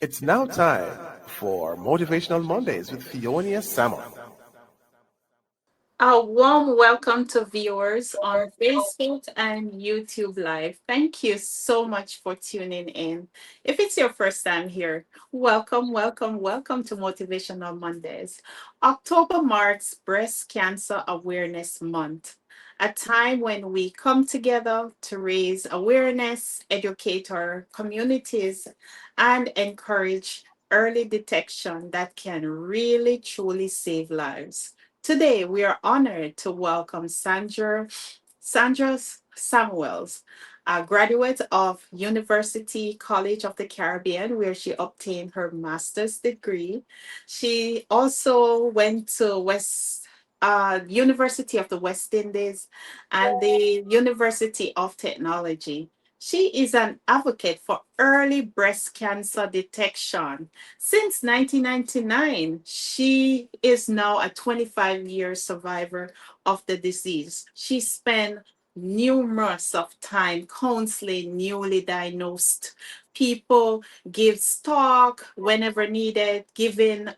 It's now time for Motivational Mondays with Fionia Samon. A warm welcome to viewers on Facebook and YouTube Live. Thank you so much for tuning in. If it's your first time here, welcome to Motivational Mondays. October marks Breast Cancer Awareness Month, a time when we come together to raise awareness, educate our communities, and encourage early detection that can really truly save lives. Today, we are honored to welcome Sandra Samuels, a graduate of University College of the Caribbean, where she obtained her master's degree. She also went to University of the West Indies and the University of Technology. She is an advocate for early breast cancer detection. Since 1999, she is now a 25-year survivor of the disease. She spent numerous of time counseling newly diagnosed people, gives talk whenever needed, giving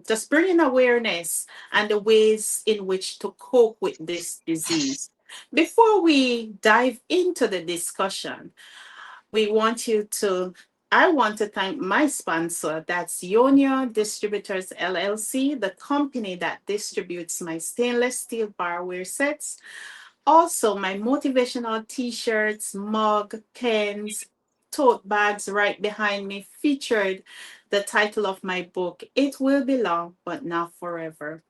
just bringing awareness and the ways in which to cope with this disease. Before we dive into the discussion, we want you to I want to thank my sponsor, that's Ionia Distributors LLC, the company that distributes my stainless steel barware sets. Also, my motivational t-shirts, mug, pens, tote bags right behind me featured the title of my book, It Will Be Long, but Not Forever.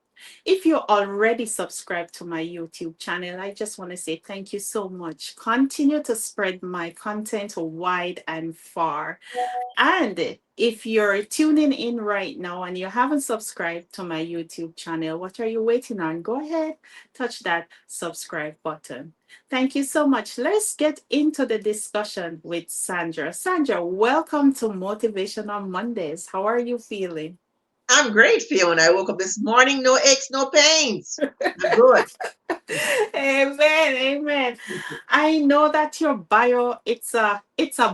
If you're already subscribed to my YouTube channel, I just want to say thank you so much. Continue to spread my content wide and far. And if you're tuning in right now and you haven't subscribed to my YouTube channel, what are you waiting on? Go ahead, touch that subscribe button. Thank you so much. Let's get into the discussion with Sandra. Sandra, welcome to Motivational Mondays. How are you feeling? I'm great, Fiona. I woke up this morning, no aches, no pains. I'm good. Amen, amen. I know that your bio it's a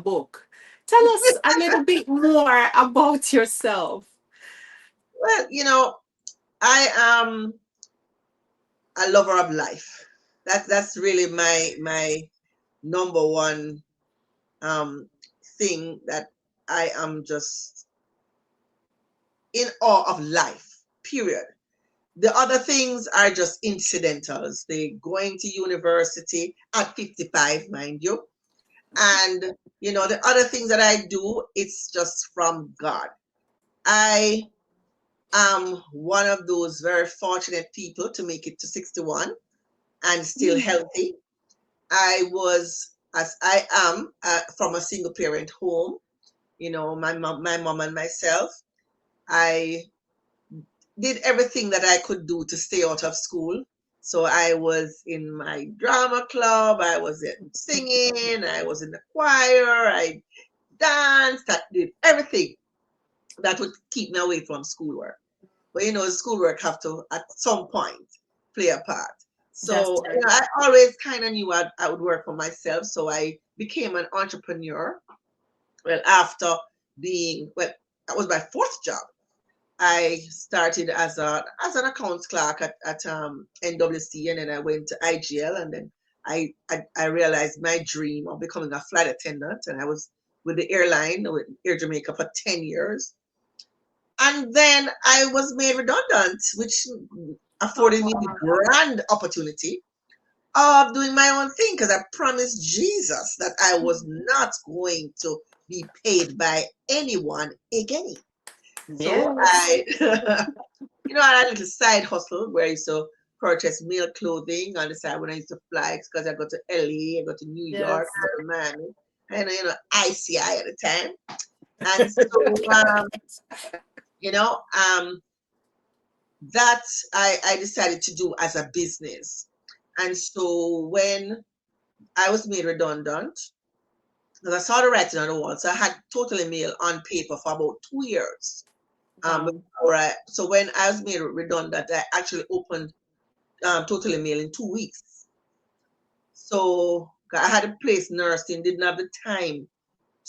book. Tell us a little bit more about yourself. Well, I am a lover of life. That's really my number one um thing, that I am just in awe of life. Period. The other things are just incidentals. They going to university at 55, mind you. And the other things that I do, it's just from God. I am one of those very fortunate people to make it to 61 and still Mm. healthy. I was, as I am, from a single parent home. My mom and myself. I did everything that I could do to stay out of school. So I was in my drama club, I was in singing, I was in the choir, I danced, I did everything that would keep me away from schoolwork. But schoolwork have to at some point play a part. That's So right. I always kind of knew I would work for myself. So I became an entrepreneur. Well, after well, that was my fourth job. I started as an accounts clerk at NWC, and then I went to IGL, and then I realized my dream of becoming a flight attendant, and I was with the airline, with Air Jamaica, for 10 years. And then I was made redundant, which afforded me the Oh, grand opportunity of doing my own thing, because I promised Jesus that I was not going to be paid by anyone again. So yes. I, I had a little side hustle where I used to purchase male clothing on the side when I used to fly, because I go to LA, I go to New York, Yes. I go to Miami, and ICI at the time. And so, you know, um, that I decided to do as a business. And so when I was made redundant, because I saw the writing on the wall, so I had Totally Mail on paper for about 2 years. Wow. So when I was made redundant, I actually opened Totally Mail in 2 weeks. So I had a place nursing, didn't have the time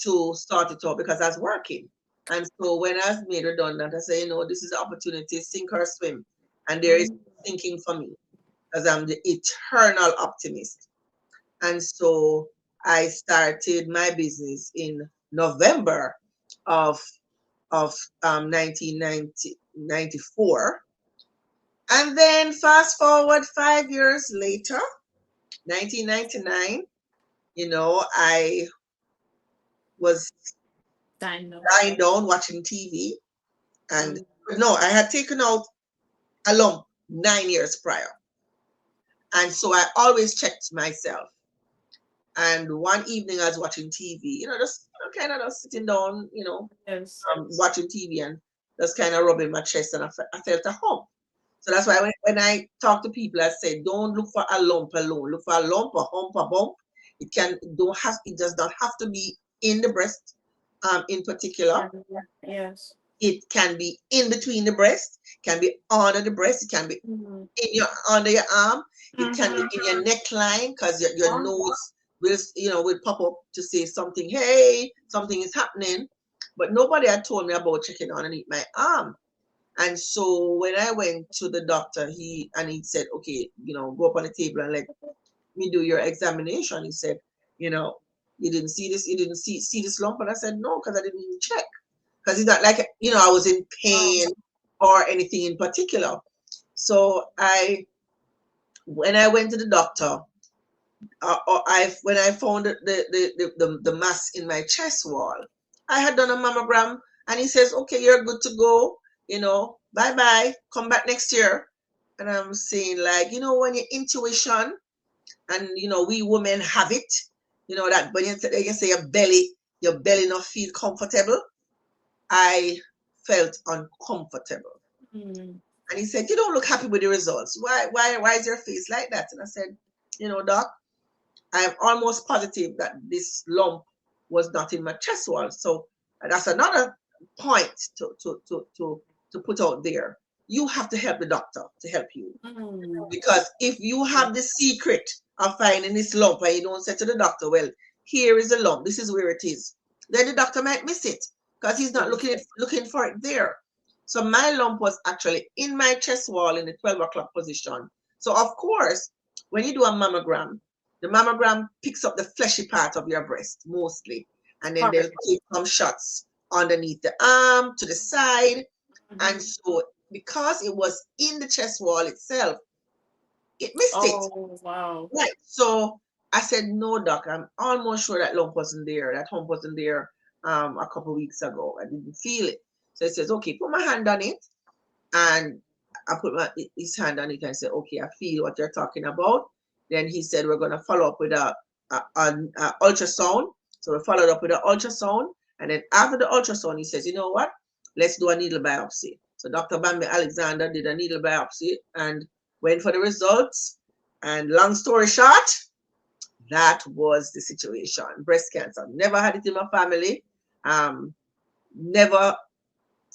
to start it up because I was working. And so when I was made redundant, I said, this is the opportunity, sink or swim. And there is thinking for me because I'm the eternal optimist. And so I started my business in November of 1994. And then fast forward 5 years later, 1999, I was I know. lying down watching TV. And no, I had taken out a lump 9 years prior. And so I always checked myself. And one evening I was watching TV, just kind of just sitting down, Yes. watching TV and just kind of rubbing my chest, and I felt a hump. So that's why when I talk to people, I say, don't look for a lump alone. Look for a lump, a hump, a bump. It does not have to be in the breast, in particular. Yes. It can be in between the breast, can be under the breast, it can be under your arm, it can be in your neckline, because your nose will pop up to say something, hey, something is happening. But nobody had told me about checking underneath my arm. And so when I went to the doctor, he said, okay, go up on the table and let me do your examination. He said, you didn't see this, you didn't see this lump. And I said, no, because I didn't even check. Because it's not like, I was in pain or anything in particular. So when I went to the doctor, when I found the mass in my chest wall, I had done a mammogram, and he says, okay, you're good to go, bye-bye, come back next year. And I'm saying, like, when your intuition, and, we women have it, that when you say your belly not feel comfortable, I felt uncomfortable. And he said, you don't look happy with the results. Why is your face like that? And I said, doc, I'm almost positive that this lump was not in my chest wall. So that's another point to put out there. You have to help the doctor to help you. Because if you have the secret of finding this lump and you don't say to the doctor, well, here is the lump, this is where it is, then the doctor might miss it because he's not looking for it there. So my lump was actually in my chest wall in the 12 o'clock position. So of course, when you do a mammogram, the mammogram picks up the fleshy part of your breast mostly. And then they'll take some shots underneath the arm, to the side. And so because it was in the chest wall itself, it missed it. Oh, wow. Right. So I said, no, doc, I'm almost sure that lump wasn't there. That hump wasn't there a couple of weeks ago. I didn't feel it. So he says, okay, put my hand on it. And I put his hand on it and said, okay, I feel what you're talking about. Then he said, we're going to follow up with a ultrasound. So we followed up with an ultrasound. And then after the ultrasound, he says, you know what? Let's do a needle biopsy. So Dr. Bambi Alexander did a needle biopsy and went for the results. And long story short, that was the situation. Breast cancer. Never had it in my family. Never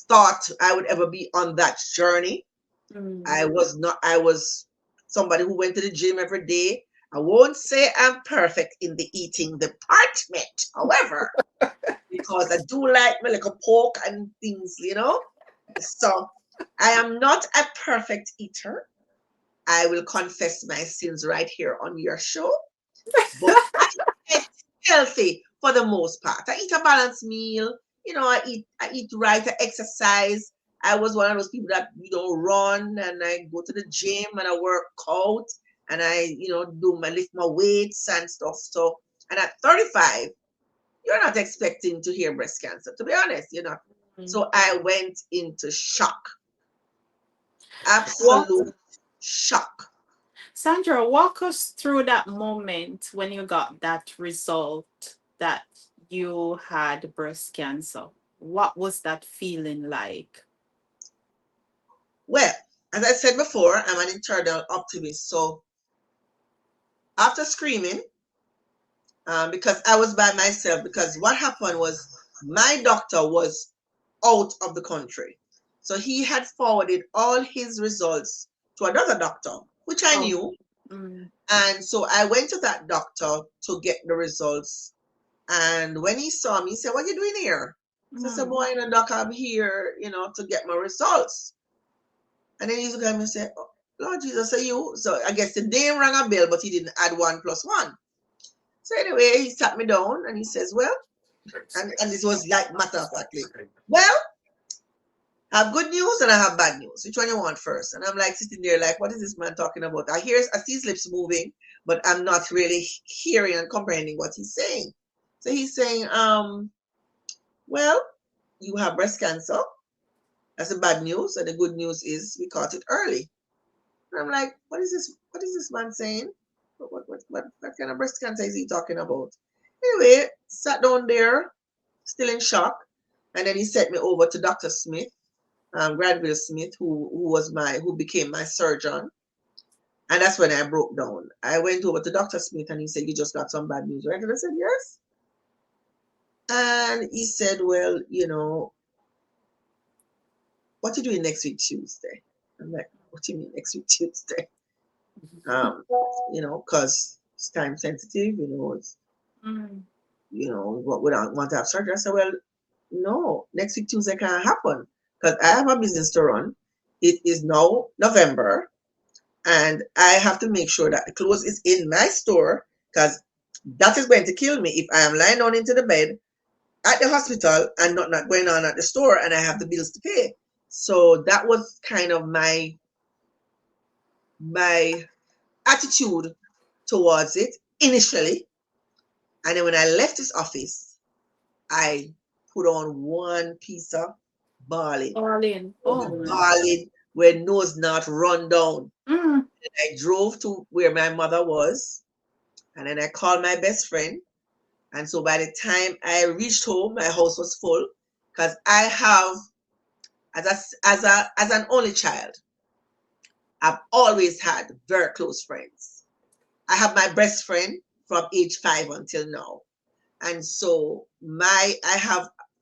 thought I would ever be on that journey. I was somebody who went to the gym every day. I won't say I'm perfect in the eating department, however, because I do like my little pork and things, So I am not a perfect eater. I will confess my sins right here on your show. But I eat healthy for the most part. I eat a balanced meal. I eat right, I exercise. I was one of those people that, run, and I go to the gym and I work out and I, lift my weights and stuff. So, and at 35, you're not expecting to hear breast cancer, to be honest, So I went into shock. Absolute shock. Sandra, walk us through that moment when you got that result that you had breast cancer. What was that feeling like? Well, as I said before, I'm an internal optimist. So after screaming, because I was by myself, because what happened was my doctor was out of the country. So he had forwarded all his results to another doctor, which I knew. And so I went to that doctor to get the results. And when he saw me, he said, what are you doing here? So I said, boy, you know, doc, I'm here, you know, to get my results. And then he looked at me and said, oh, Lord Jesus, are you? So I guess the name rang a bell, but he didn't add 1 + 1. So anyway, he sat me down and he says, well, and this was like matter of factly, well, I have good news and I have bad news. Which one you want first? And I'm like sitting there like, what is this man talking about? I see his lips moving, but I'm not really hearing and comprehending what he's saying. So he's saying, well, you have breast cancer. That's the bad news. And the good news is we caught it early. And I'm like, what is this? What is this man saying? What kind of breast cancer is he talking about? Anyway, sat down there, still in shock. And then he sent me over to Dr. Smith, Granville Smith, who became my surgeon. And that's when I broke down. I went over to Dr. Smith and he said, you just got some bad news, right? And I said, yes. And he said, well, you know, what you doing next week, Tuesday? I'm like, what do you mean next week, Tuesday? You know, because it's time sensitive, you know, it's, you know, we don't want to have surgery. I said, well, no, next week, Tuesday can't happen because I have a business to run. It is now November and I have to make sure that the clothes is in my store because that is going to kill me if I am lying down into the bed at the hospital and not going on at the store and I have the bills to pay. So that was kind of my attitude towards it initially. And then when I left his office, I put on one piece of bawling. Bawling where nose not run down. And I drove to where my mother was. And then I called my best friend. And so by the time I reached home, my house was full. Because I have, as an only child, I've always had very close friends. I have my best friend from age 5 until now. And so I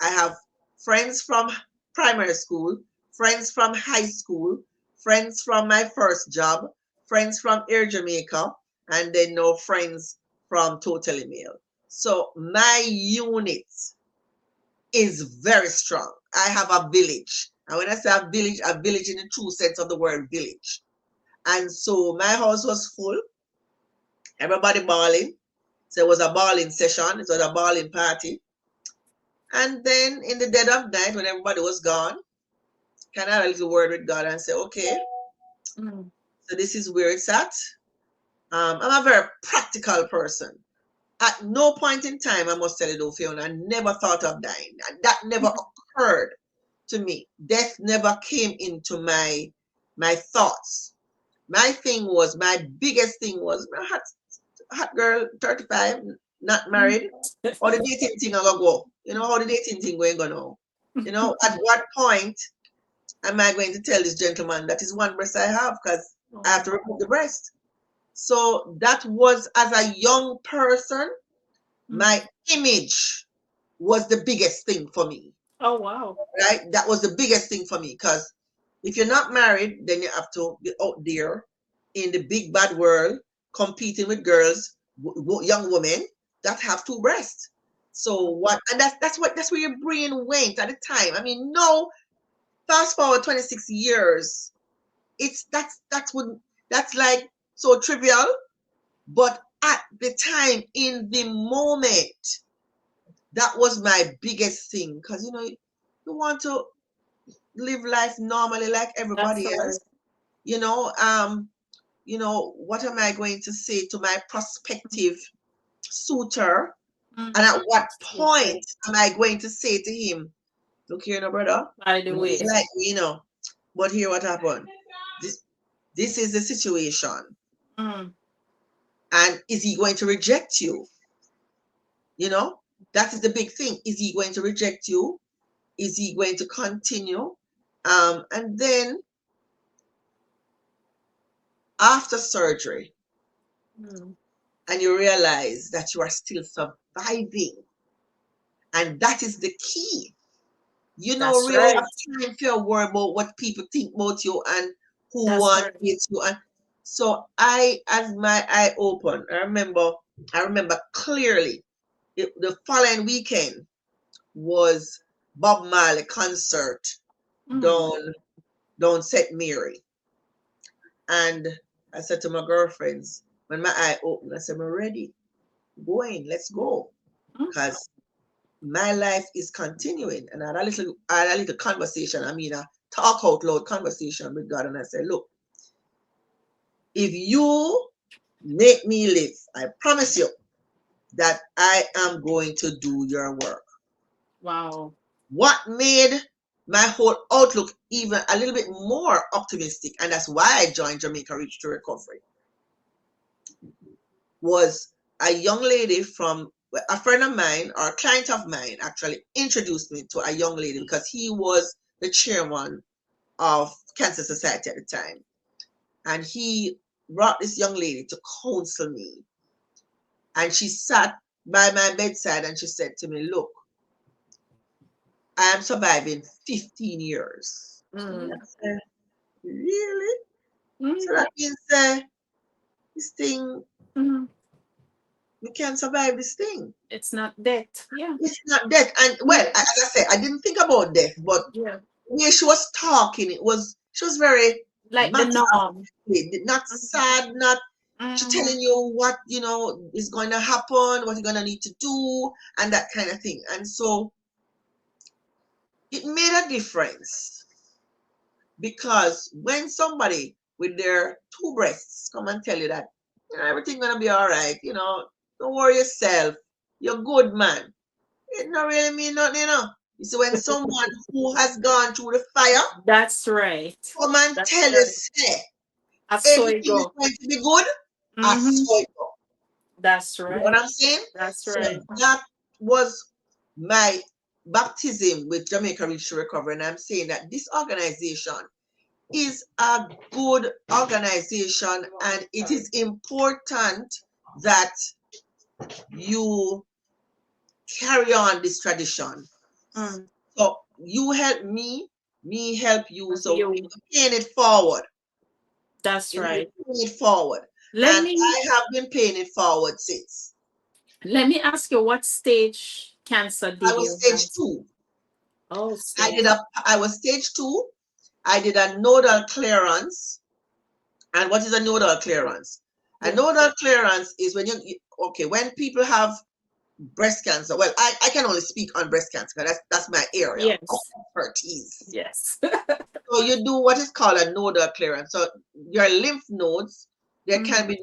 have friends from primary school, friends from high school, friends from my first job, friends from Air Jamaica, and then no friends from Totally Mail. So my unit is very strong. I have a village. And when I say a village in the true sense of the word village. And so my house was full. Everybody bawling. So it was a bawling session. It was a bawling party. And then in the dead of night, when everybody was gone, kind of had a little word with God and say, okay, so this is where it's at. I'm a very practical person. At no point in time, I must tell you though, Fiona, I never thought of dying. That never occurred to me. Death never came into my thoughts. My biggest thing was, hot girl, 35, not married. How the dating thing I go? You know, how the dating thing going to go? You know, at what point am I going to tell this gentleman that is one breast I have because I have to remove the breast? So that was, as a young person, my image was the biggest thing for me. Oh, wow. Right? That was the biggest thing for me because if you're not married, then you have to be out there in the big bad world competing with girls, young women that have 2 breasts. So what? And that's where your brain went at the time. I mean, no. Fast forward 26 years, that's like so trivial, but at the time, in the moment, that was my biggest thing because you know you want to live life normally like everybody else. You know, what am I going to say to my prospective suitor? And at what point am I going to say to him, look here, no brother, By the way, like you know, but here what happened? This is the situation. And is he going to reject you? You know, that is the big thing. Is he going to reject you? Is he going to continue? And then after surgery, and you realize that you are still surviving. And that is the key. You know, That's really right. have time to worry about what people think about you and who That's want right. it you. And so as my eye opened, I remember clearly the following weekend was Bob Marley concert down St. Mary. And I said to my girlfriends, when my eye opened, I said, I'm ready. Going, let's go. Because my life is continuing. And I had a little conversation, I mean a talk out loud conversation with God. And I said, look, if you make me live, I promise you that I am going to do your work. Wow. What made my whole outlook even a little bit more optimistic, and that's why I joined Jamaica Reach to Recovery, was a young lady from a friend of mine, or a client of mine, actually introduced me to a young lady because he was the chairman of Cancer Society at the time. And he brought this young lady to counsel me. And she sat by my bedside and she said to me, look, I am surviving 15 years. Mm. I said, really? Mm. So that means this thing, Mm. we can't survive this thing. It's not death. Yeah. It's not death. And well, as I said, I didn't think about death, but Yeah. where she was talking, she was very Like the matter of norm. fact, not sad, not she telling you what is going to happen, what you're going to need to do, and that kind of thing. And so it made a difference, because when somebody with their two breasts come and tell you that everything's going to be all right, don't worry yourself, you're good, man, it not really mean nothing. You see, when someone who has gone through the fire That's right. come and That's tell you, right. say, I saw it everything is go. going to be good, I Mhm. saw it go. That's You know what right. I'm saying? That's So right. that was my baptism with Jamaica Reach to Recovery. And I'm saying that this organization is a good organization, and it is important that you carry on this tradition. Mm. So you help me help you. Of So you. we're paying it forward. That's right. We're paying it forward. Let And me I have been paying it forward since. ask you, what stage cancer I did was you have? stage 2. Oh, I stage. was stage 2. I did a nodal clearance. And what is a nodal clearance? A Yeah. nodal clearance is when when people have breast cancer. Well, I can only speak on breast cancer because that's my area of Yes. expertise. Yes. So you do what is called a nodal clearance. So your lymph nodes, there can be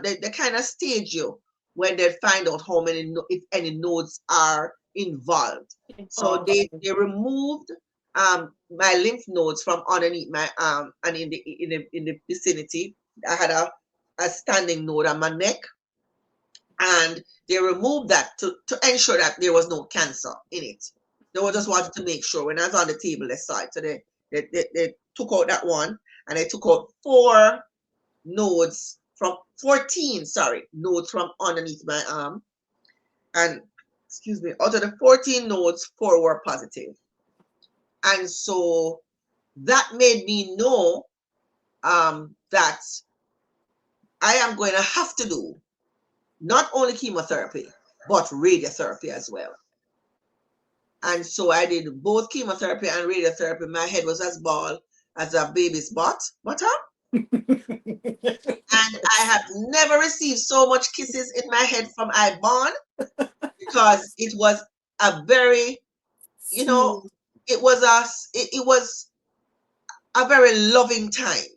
they kind of stage you when they find out how many, if any nodes are involved. So they removed my lymph nodes from underneath my arm, and in the vicinity. I had a standing node on my neck, and they removed that to ensure that there was no cancer in it. They just wanted to make sure. When I was on the table, they saw it. So they took out that one, and they took out 4 nodes from 14, nodes from underneath my arm. And excuse me, out of the 14 nodes, 4 were positive. And so that made me know that I am going to have to do not only chemotherapy, but radiotherapy as well. And so I did both chemotherapy and radiotherapy. My head was as bald as a baby's butter. And I have never received so much kisses in my head from I born, because it was a very, it was a very loving time.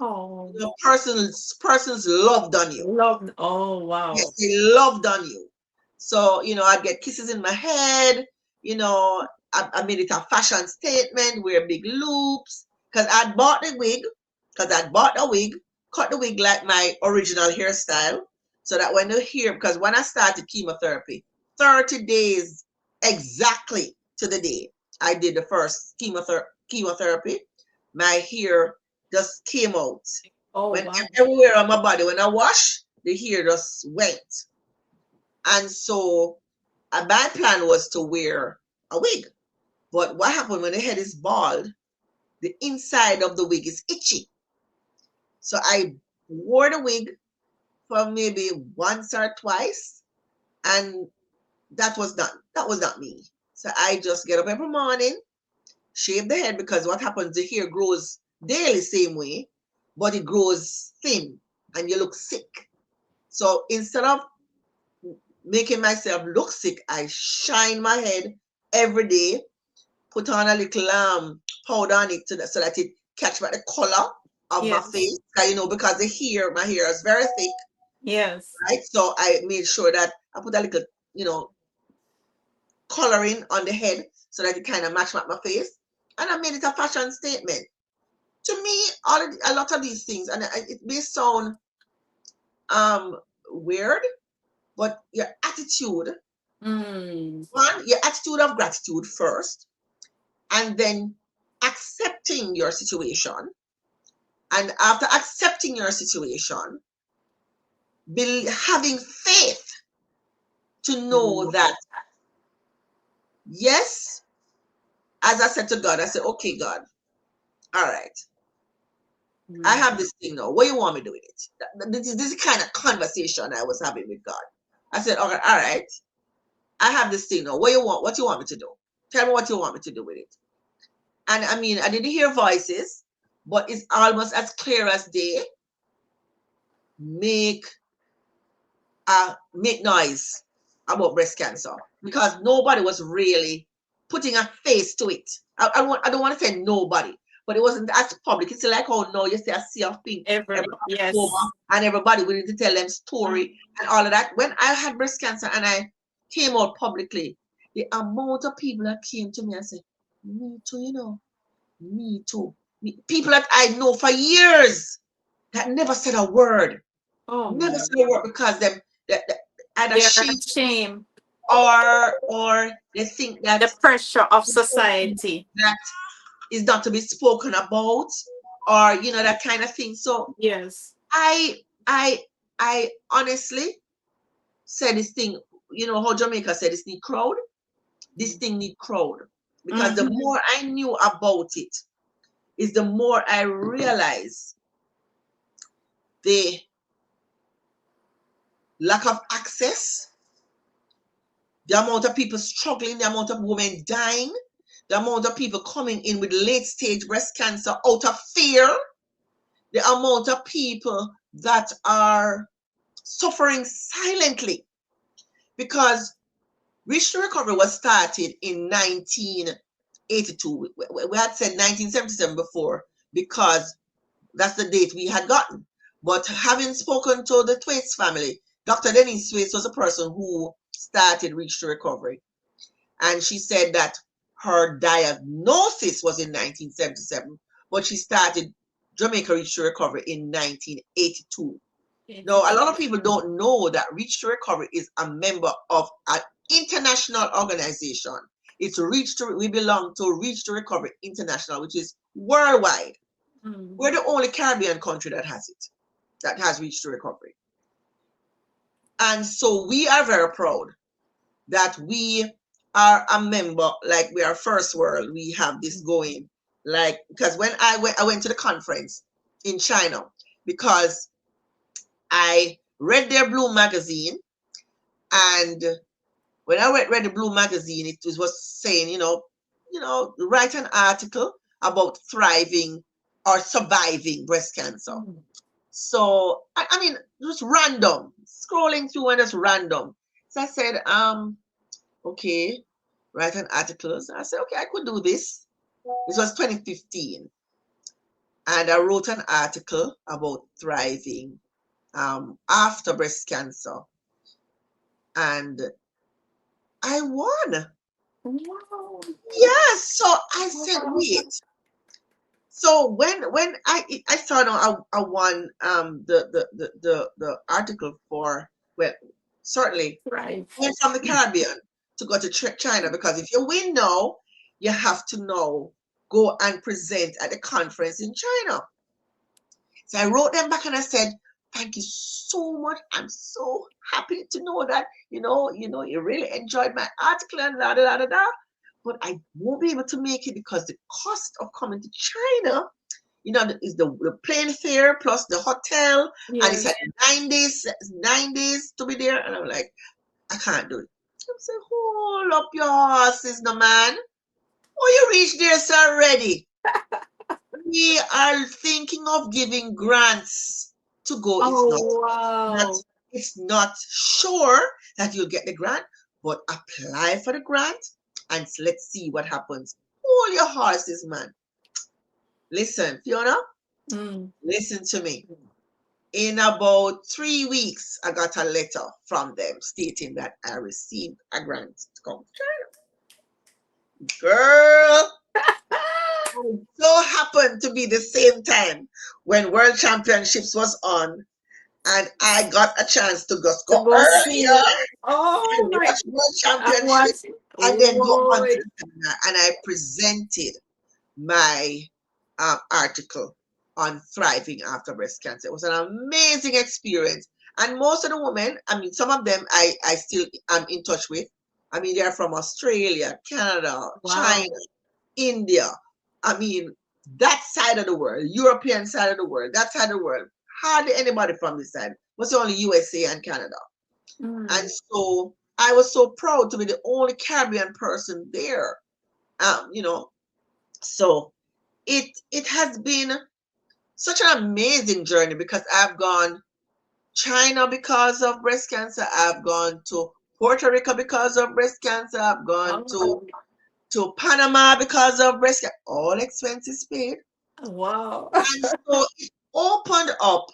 Oh, Persons loved on you. loved. Oh, wow. Yes, they loved on you. So, I'd get kisses in my head. I made it a fashion statement, wear big loops. Because I'd bought a wig, cut the wig like my original hairstyle. So that when the hair, because when I started chemotherapy, 30 days exactly to the day I did the first chemotherapy, my hair just came out. Oh, When wow. everywhere on my body, when I wash, the hair just went. And so my plan was to wear a wig. But what happened when the head is bald, the inside of the wig is itchy. So I wore the wig for maybe once or twice, and that was not me. So I just get up every morning, shave the head, because what happens, the hair grows daily same way, but it grows thin and you look sick. So instead of making myself look sick, I shine my head every day, put on a little powder on it so that it catch by the color of my Yes. face. You know, because my hair is very thick, Yes. right? So I made sure that I put a little, you know, coloring on the head so that it kind of match my face. And I made it a fashion statement. To me, a lot of these things, and it may sound weird, but your attitude, your attitude of gratitude first, and then accepting your situation. And after accepting your situation, having faith to know that, yes, as I said to God, I said, okay, God, all right, I have this thing now. What do you want me to do with it? This is the kind of conversation I was having with God. I said, okay, all right, I have this thing now. What you want me to do? Tell me what you want me to do with it. And I mean, I didn't hear voices, but it's almost as clear as day. Make noise about breast cancer, because nobody was really putting a face to it. I don't want to say nobody, but it wasn't as public. It's like, oh no, you see a sea of pink Yes. and everybody willing to tell them story and all of that. When I had breast cancer and I came out publicly, the amount of people that came to me and said, me too, you know, me too. People that I know for years that never said a word. Never said a word, because them either shame or they think that the pressure of society that is not to be spoken about, or you know, that kind of thing. So yes, I honestly said this thing, you know how Jamaica said this need crowd. This thing need crowd, because the more I knew about it, is the more I realized the lack of access, the amount of people struggling, the amount of women dying, the amount of people coming in with late stage breast cancer out of fear, the amount of people that are suffering silently. Because Reach to Recovery was started in 1982. We had said 1977 before, because that's the date we had gotten. But having spoken to the Thwaites family, Dr. Denise Thwaites was a person who started Reach to Recovery. And she said that her diagnosis was in 1977, but she started Jamaica Reach to Recovery in 1982. Now, a lot of people don't know that Reach to Recovery is a member of an international organization. We belong to Reach to Recovery International, which is worldwide. We're the only Caribbean country that has it, that has Reach to Recovery. And so we are very proud that we are a member, like we are First World. We have this going, like, because when I went to the conference in China, because I read their Blue magazine, and when I read the Blue magazine, it was saying, you know, write an article about thriving or surviving breast cancer. So I mean, just random scrolling through, and it's random. So I said, okay, write an article. So I said, okay, I could do this. This was 2015, and I wrote an article about thriving after breast cancer, and I won. wow. Yes. So I said, wait. So when I saw I won the article for, well, certainly Right. went from the Caribbean to go to China, because if you win now, you have to now go and present at the conference in China. So I wrote them back and I said, thank you so much. I'm so happy to know that, you really enjoyed my article and da da da da. But I won't be able to make it because the cost of coming to China, is the plane fare plus the hotel, and it's Yes. like 9 days to be there. And I'm like, I can't do it. I say, hold up your horses, no man. Oh, you reached there, sir, already. We are thinking of giving grants to go. Oh, Not, wow. it's not sure that you'll get the grant, but apply for the grant and let's see what happens. Hold your horses, man. Listen, Fiona, Mm. listen to me. In about 3 weeks, I got a letter from them stating that I received a grant to come to China. Girl, it so happened to be the same time when World Championships was on, and I got a chance to just To go go earlier see. and Oh my, watch World I Championship watch. and then go on to Whoa. the seminar. And I presented my article on thriving after breast cancer. It was an amazing experience. And most of the women, I mean, some of them I still am in touch with. I mean, they're from Australia, Canada, China, Wow. India. I mean, that side of the world, European side of the world, that side of the world. Hardly anybody from this side. It was only USA and Canada. And Mm. so I was so proud to be the only Caribbean person there. You know, so it has been such an amazing journey because I've gone China because of breast cancer. I've gone to Puerto Rico because of breast cancer. I've gone Oh, to Panama because of breast cancer. All expenses paid. wow. And so it opened up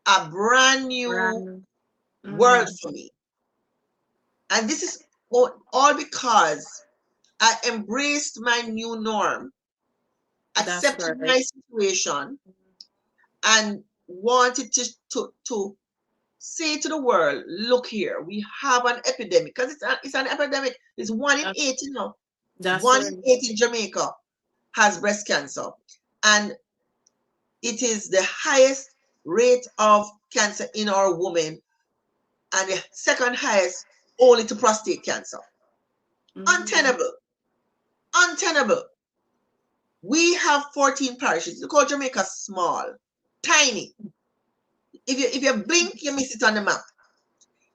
a brand new Brand. world Mm. for me. And this is all because I embraced my new norm, That's accepted right. my situation, and wanted to say to the world, look here, we have an epidemic because it's an epidemic. It's one in That- eight, you know. That's One in right. eight in Jamaica has breast cancer, and it is the highest rate of cancer in our women, and the second highest only to prostate cancer. Mm. Untenable, untenable. We have 14 parishes. Look how Jamaica small, tiny. If you blink, you miss it on the map.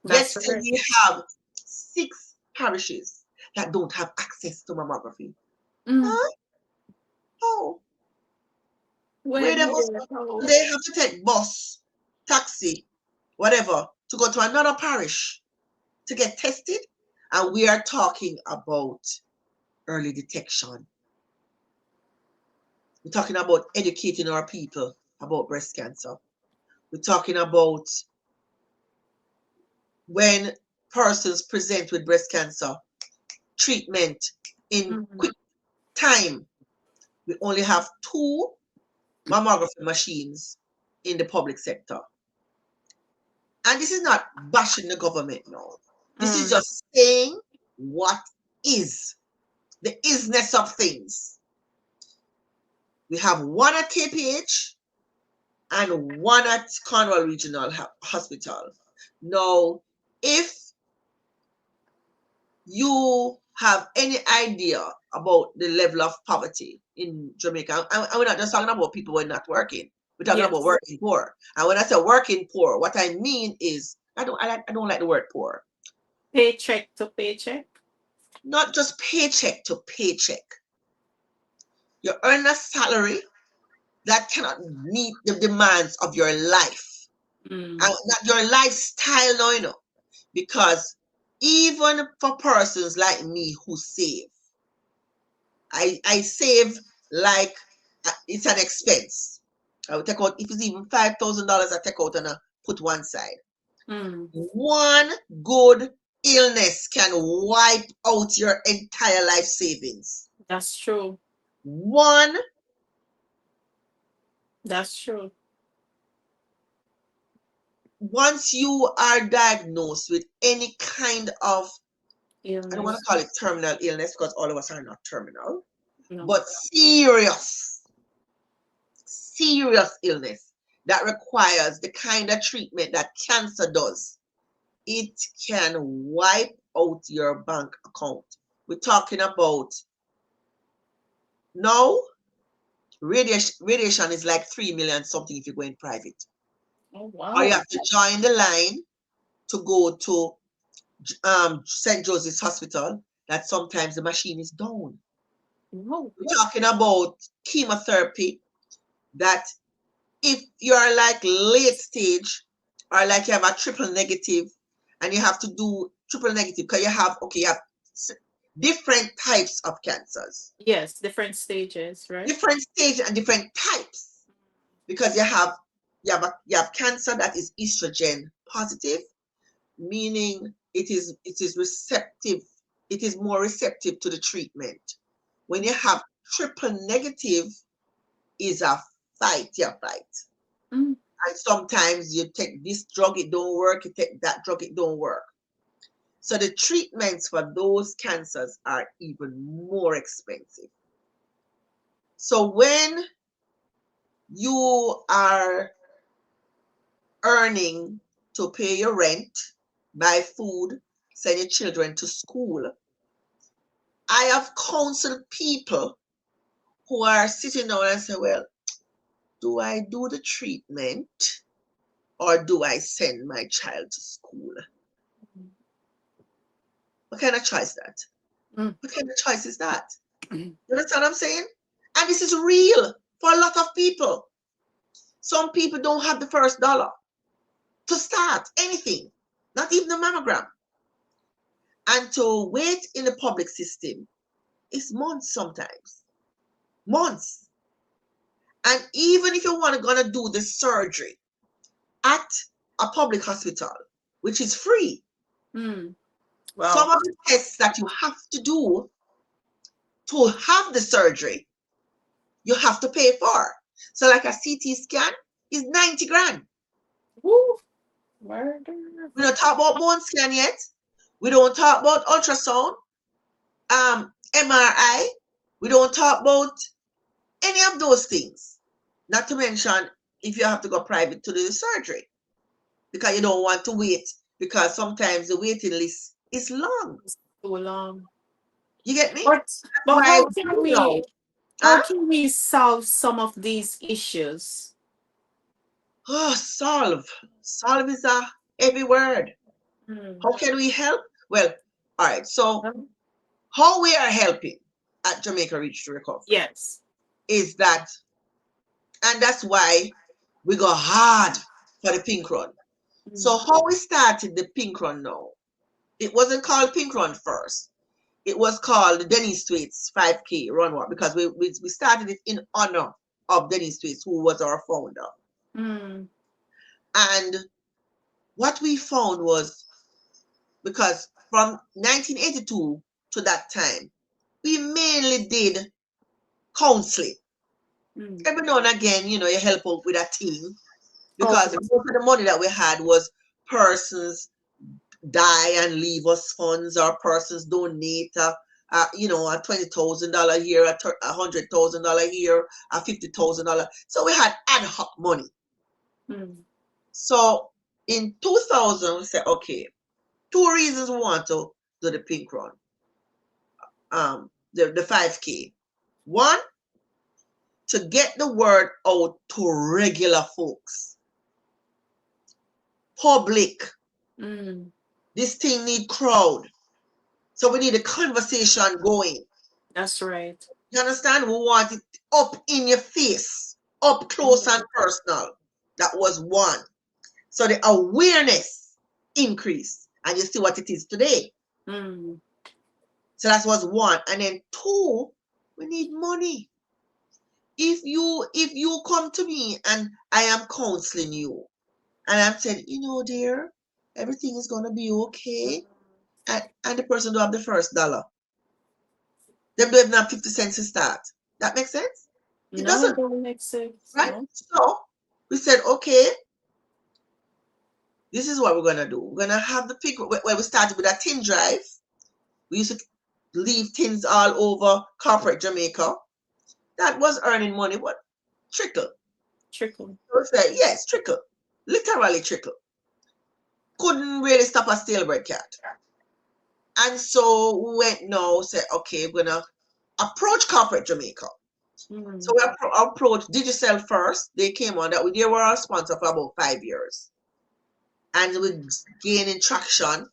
Yet That's still right. we have 6 parishes that don't have access to mammography. Mm. Huh? Oh, where When they must here? Oh, they have to take bus, taxi, whatever, to go to another parish to get tested. And we are talking about early detection. We're talking about educating our people about breast cancer. We're talking about when persons present with breast cancer, treatment in mm. quick time. We only have 2 mammography machines in the public sector. And this is not bashing the government, no. This is Mm. just saying what is, the isness of things. We have one at KPH and one at Cornwall Regional Hospital. Now, if you have any idea about the level of poverty in Jamaica, and we're not just talking about people who are not working. We're talking about Yes. working poor. And when I say working poor, what I mean is I don't like the word poor. Paycheck to paycheck. Not just paycheck to paycheck. You earn a salary that cannot meet the demands of your life Mm. and not your lifestyle, no, you know. Because even for persons like me who save, I save like it's an expense. I will take out if it's even $5,000. I take out and I put one side. Mm. One good illness can wipe out your entire life savings. That's true. One, That's true. once you are diagnosed with any kind of, I don't want to Illness. call it terminal illness because all of us are not terminal, No. but serious illness that requires the kind of treatment that cancer does, it can wipe out your bank account. We're talking about now, radiation is like 3 million something if you go in private. Oh Or you wow. have to join the line to go to St. Joseph's Hospital that sometimes the machine is down. No. We're talking about chemotherapy that if you're like late stage or like you have a triple negative and you have to do triple negative because you have different types of cancers, Yes, different stages, right? different stage and different types, because you have cancer that is estrogen positive, meaning it is receptive, it is more receptive to the treatment. When you have triple negative, is a fight, Mm. and sometimes you take this drug, it don't work, you take that drug, it don't work. So the treatments for those cancers are even more expensive. So when you are earning to pay your rent, buy food, send your children to school, I have counseled people who are sitting down and say, well, do I do the treatment or do I send my child to school? What kind of choice is that? Mm. What kind of choice is that? Mm. You understand what I'm saying? And this is real for a lot of people. Some people don't have the first dollar to start anything, not even a mammogram. And to wait in the public system is months sometimes. Months. And even if you want to gonna do the surgery at a public hospital, which is free, Mm. some Wow. of the tests that you have to do to have the surgery, you have to pay for. So like a CT scan is 90 grand. Woo. Murder. We don't talk about bone scan yet. We don't talk about ultrasound, MRI. We don't talk about any of those things. Not to mention if you have to go private to do the surgery because you don't want to wait, because sometimes the waiting list is long. So long. You get me? But Why you know? how Huh? can we solve some of these issues? Oh, solve. Solve is a heavy word. Mm. How can we help? Well, all right. So Um, how we are helping at Jamaica Reach to Recovery yes. is that, and that's why we go hard for the pink run. So Mm. how we started the pink run now, it wasn't called pink run first. It was called the Dennis Thwaites 5K run walk because we started it in honor of Dennis Thwaites, who was our founder. Mm. And what we found was, because from 1982 to that time, we mainly did counseling. Mm. Every now and again, you help out with a team, because Okay. most of the money that we had was persons die and leave us funds, or persons donate a $20,000 here, $100,000 here, a $50,000. So we had ad hoc money. Mm. So in 2000, we said, okay, two reasons we want to do the pink run, the 5K. One, to get the word out to regular folks, public. Mm. This thing need crowd. So we need a conversation going. That's right. You understand? We want it up in your face, up close Mm. and personal. That was one. So the awareness increased, and you see what it is today. Mm. So that was one. And then two, we need money. If you come to me and I am counseling you, and I'm saying, dear, everything is gonna be okay, and the person don't have the first dollar, them don't even have 50 cents to start. That makes sense? It No, it doesn't, doesn't make sense. right? No. So we said, okay, this is what we're gonna do. We're gonna have the pig. Well, we started with a tin drive. We used to leave tins all over corporate Jamaica. That was earning money, but trickle. Trickle. So we said, yes, trickle, literally trickle. Couldn't really stop a stale bread cat. And so we went now, said, okay, we're gonna approach corporate Jamaica. Mm. So we approached Digicel first. They came on that. They were our sponsor for about 5 years. And we gaining traction.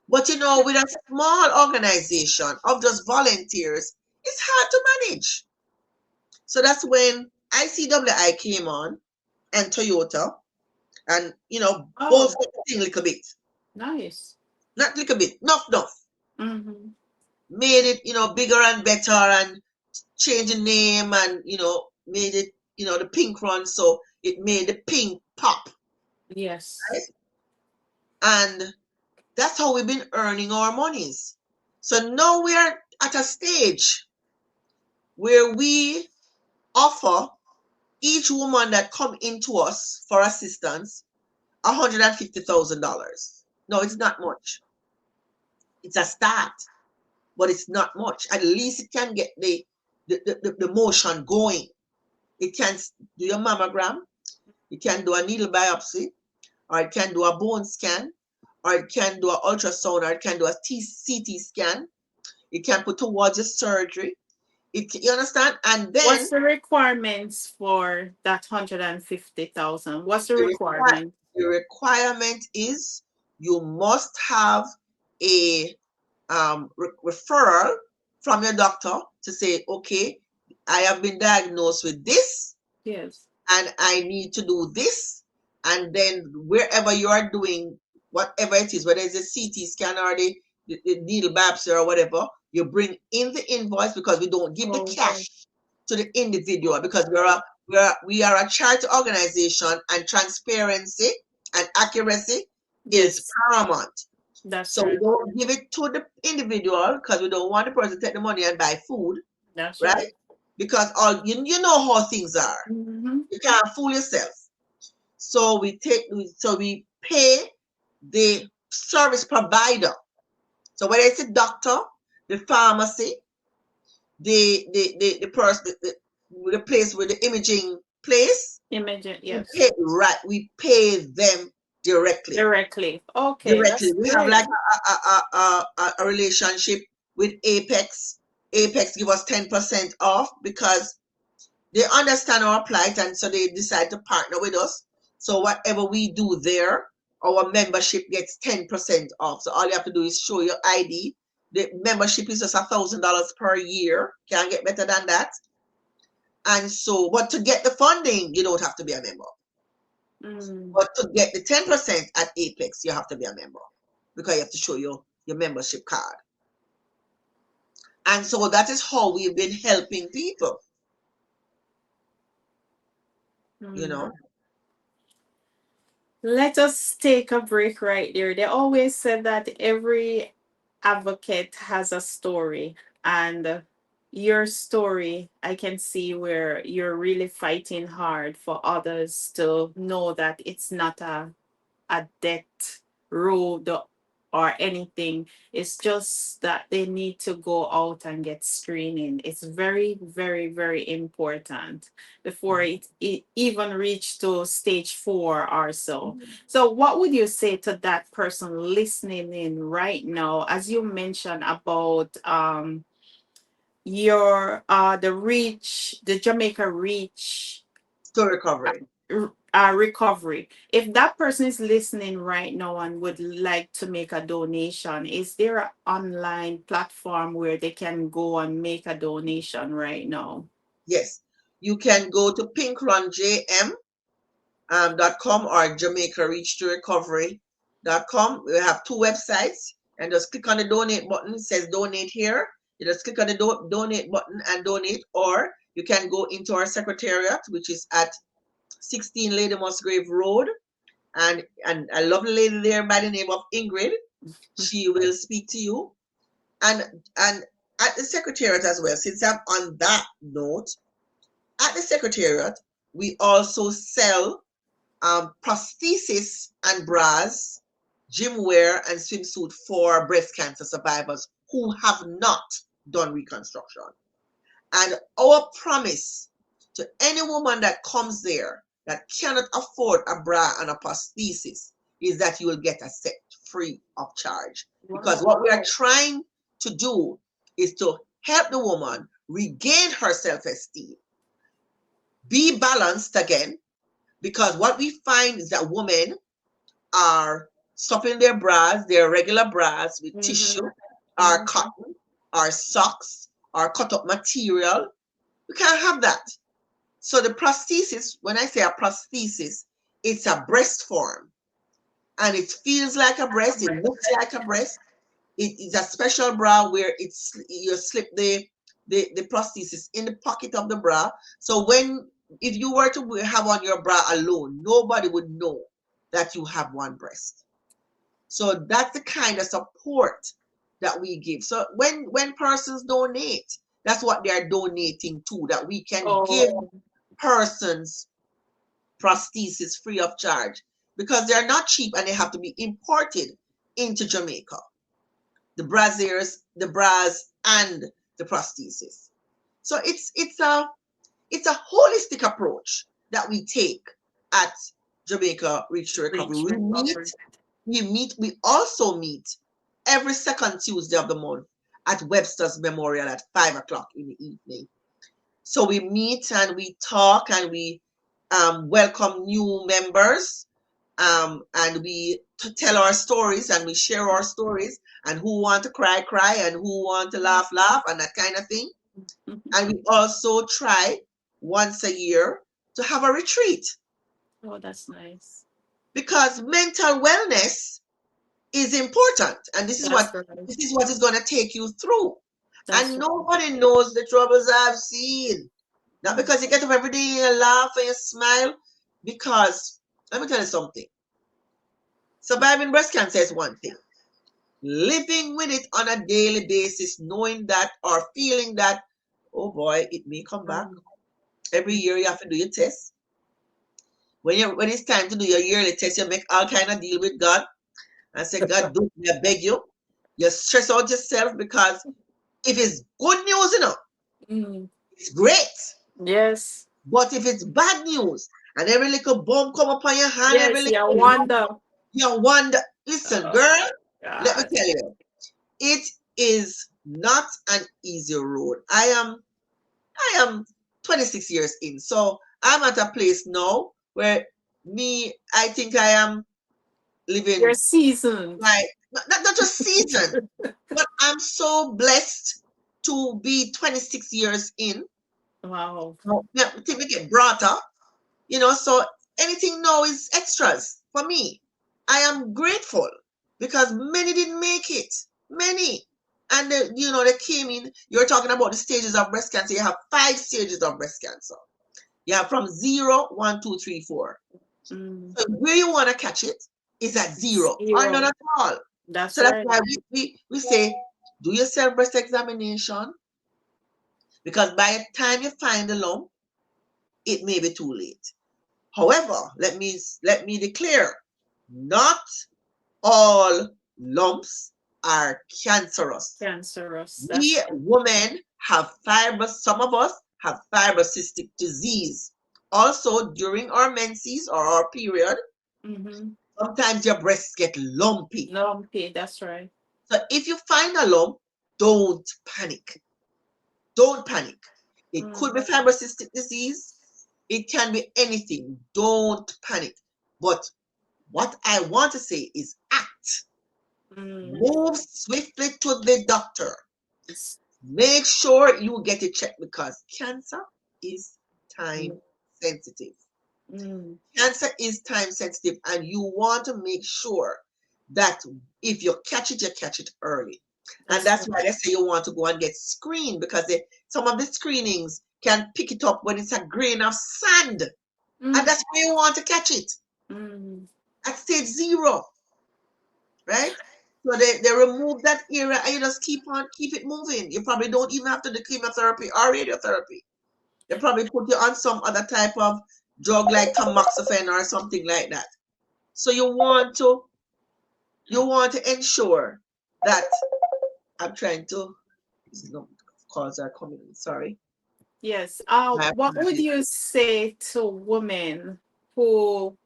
But you know, with a small organization of just volunteers, it's hard to manage. So that's when ICWI came on and Toyota, and you know, both Oh, thing a little bit, nice. not little bit, enough, Mm-hmm. made it, you know, bigger and better, and changed the name, and you know, made it, you know, the pink run, so it made the pink pop, Yes. right? And that's how we've been earning our monies. So now we are at a stage where we offer each woman that come into us for assistance $150,000. No, it's not much. It's a start, but it's not much. At least it can get the motion going. It can do your mammogram, it can do a needle biopsy, or it can do a bone scan, or it can do an ultrasound, or it can do a CT scan. It can put towards your surgery. You understand? And then What's the requirements for that 150,000? What's the the, require, requirement? the requirement is you must have a referral from your doctor to say, okay, I have been diagnosed with this Yes. and I need to do this. And then wherever you are doing whatever it is, whether it's a CT scan or the needle biopsy or whatever, you bring in the invoice, because we don't give the Okay. cash to the individual, because we are a charity organization, and transparency and accuracy is Yes, paramount. that's So we right. don't give it to the individual, because we don't want the person to take the money and buy food, That's right? right. Because all you know how things are. Mm-hmm. You can't fool yourself. So we pay the service provider. So whether it's a doctor, the pharmacy, the person, the place with the imaging place, Imagine, we yes. pay, right, we pay them directly. Directly. Okay, Directly. that's We have like great. a relationship with Apex. Apex give us 10% off, because they understand our plight, and so they decide to partner with us. So whatever we do there, our membership gets 10% off. So all you have to do is show your ID. The membership is just $1,000 per year. Can't get better than that. And so, but to get the funding, you don't have to be a member. Mm. But to get the 10% at Apex, you have to be a member, because you have to show your membership card. And so that is how we've been helping people, you Mm. know. Let us take a break right there. They always said that every advocate has a story, and your story, I can see where you're really fighting hard for others to know that it's not a debt road or anything. It's just that they need to go out and get screening. It's very, very, very important before it even reach to stage 4 or so. So what would you say to that person listening in right now, as you mentioned about your the Jamaica Reach To recovery. recovery. If that person is listening right now and would like to make a donation, is there an online platform where they can go and make a donation right now? Yes. You can go to pinkrunjm.com or Jamaica Reach to Recovery.com. We have two websites, and just click on the donate button. It says donate here. You just click on the donate button and donate, or you can go into our secretariat, which is at 16 Lady Musgrave Road. And a lovely lady there by the name of Ingrid. She will speak to you. And at the secretariat as well, since I'm on that note, at the secretariat, we also sell prosthesis and bras, gym wear, and swimsuit for breast cancer survivors who have not done reconstruction. And our promise to any woman that comes there that cannot afford a bra and a prosthesis is that you will get a set free of charge. Because what we are trying to do is to help the woman regain her self-esteem, be balanced again, because what we find is that women are stuffing their bras, their regular bras with tissue Mhm. or Mhm. cotton or socks or cut up material. We can't have that. So the prosthesis, when I say a prosthesis, it's a breast form and it feels like a breast, it looks like a breast. It is a special bra where it's you slip the prosthesis in the pocket of the bra. So when if you were to have on your bra alone, nobody would know that you have one breast. So that's the kind of support that we give. So when persons donate, that's what they are donating to, that we can give Oh, persons prosthesis free of charge because they're not cheap and they have to be imported into Jamaica. The brassiers, the bras, and the prosthesis. So it's a holistic approach that we take at Jamaica Reach to Recovery. reach recovery. We also meet every second Tuesday of the month at Webster's Memorial at 5 o'clock in the evening. So we meet and we talk and we welcome new members and we tell our stories and we share our stories and who want to cry, cry and who want to laugh, laugh and that kind of thing. Mhm. And we also try once a year to have a retreat Oh, that's nice. because mental wellness is important and this is what That's right. is going to take you through. That's And right. nobody knows the troubles I've seen. Not Mm. because you get up every day and you laugh and you smile, because let me tell you something. Surviving breast cancer is one thing. Living with it on a daily basis, knowing that or feeling that, oh boy, it may come back. Mm. Every year you have to do your test. When it's time to do your yearly test, you make all kind of deal with God and say, God, do me, I beg you. You stress out yourself because if it's good news, Mm. it's great. Yes. But if it's bad news and every little bump come upon your hand, every Yes. Yeah. little lump, Wonder. you wonder. Listen, Oh girl, let me God. tell you, it is not an easy road. I am 26 years in, so I'm at a place now where I think I am You're living seasoned. my not just season, but I'm so blessed to be 26 years in. Wow. Yeah, I think we get brought up, so anything now is extras for me. I am grateful because many didn't make it. Many. And they came in. You're talking about the stages of breast cancer. You have 5 stages of breast cancer. You have from 0, 1, 2, 3, 4. Mm. So where you want to catch it is at 0 or none Zero. at all. That's So that's right. why we say do your self breast examination, because by the time you find the lump, it may be too late. However, let me declare, not all lumps are cancerous. Cancerous. That's We right. women have some of us have fibrocystic disease. Also, during our menses or our period, Mm-hmm. sometimes your breasts get lumpy. Lumpy. That's right. So if you find a lump, don't panic. Don't panic. It could be Mm. fibrocystic disease. It can be anything. Don't panic. But what I want to say is act. Mm. Move swiftly to the doctor. It's- Make sure you get it checked because cancer is time Mm. sensitive. Mm. Cancer is time sensitive, and you want to make sure that if you catch it early. And That's that's right. why they say you want to go and get screened because some of the screenings can pick it up when it's a grain of sand. And Mm. that's where you want to catch it Mm. at stage 0, right? So they remove that area and you just keep it moving. You probably don't even have to do chemotherapy or radiotherapy. They probably put you on some other type of drug like tamoxifen or something like that. So you want to ensure that I'm trying to. No calls are coming in. Sorry. Yes. My What would apologies. you say to women who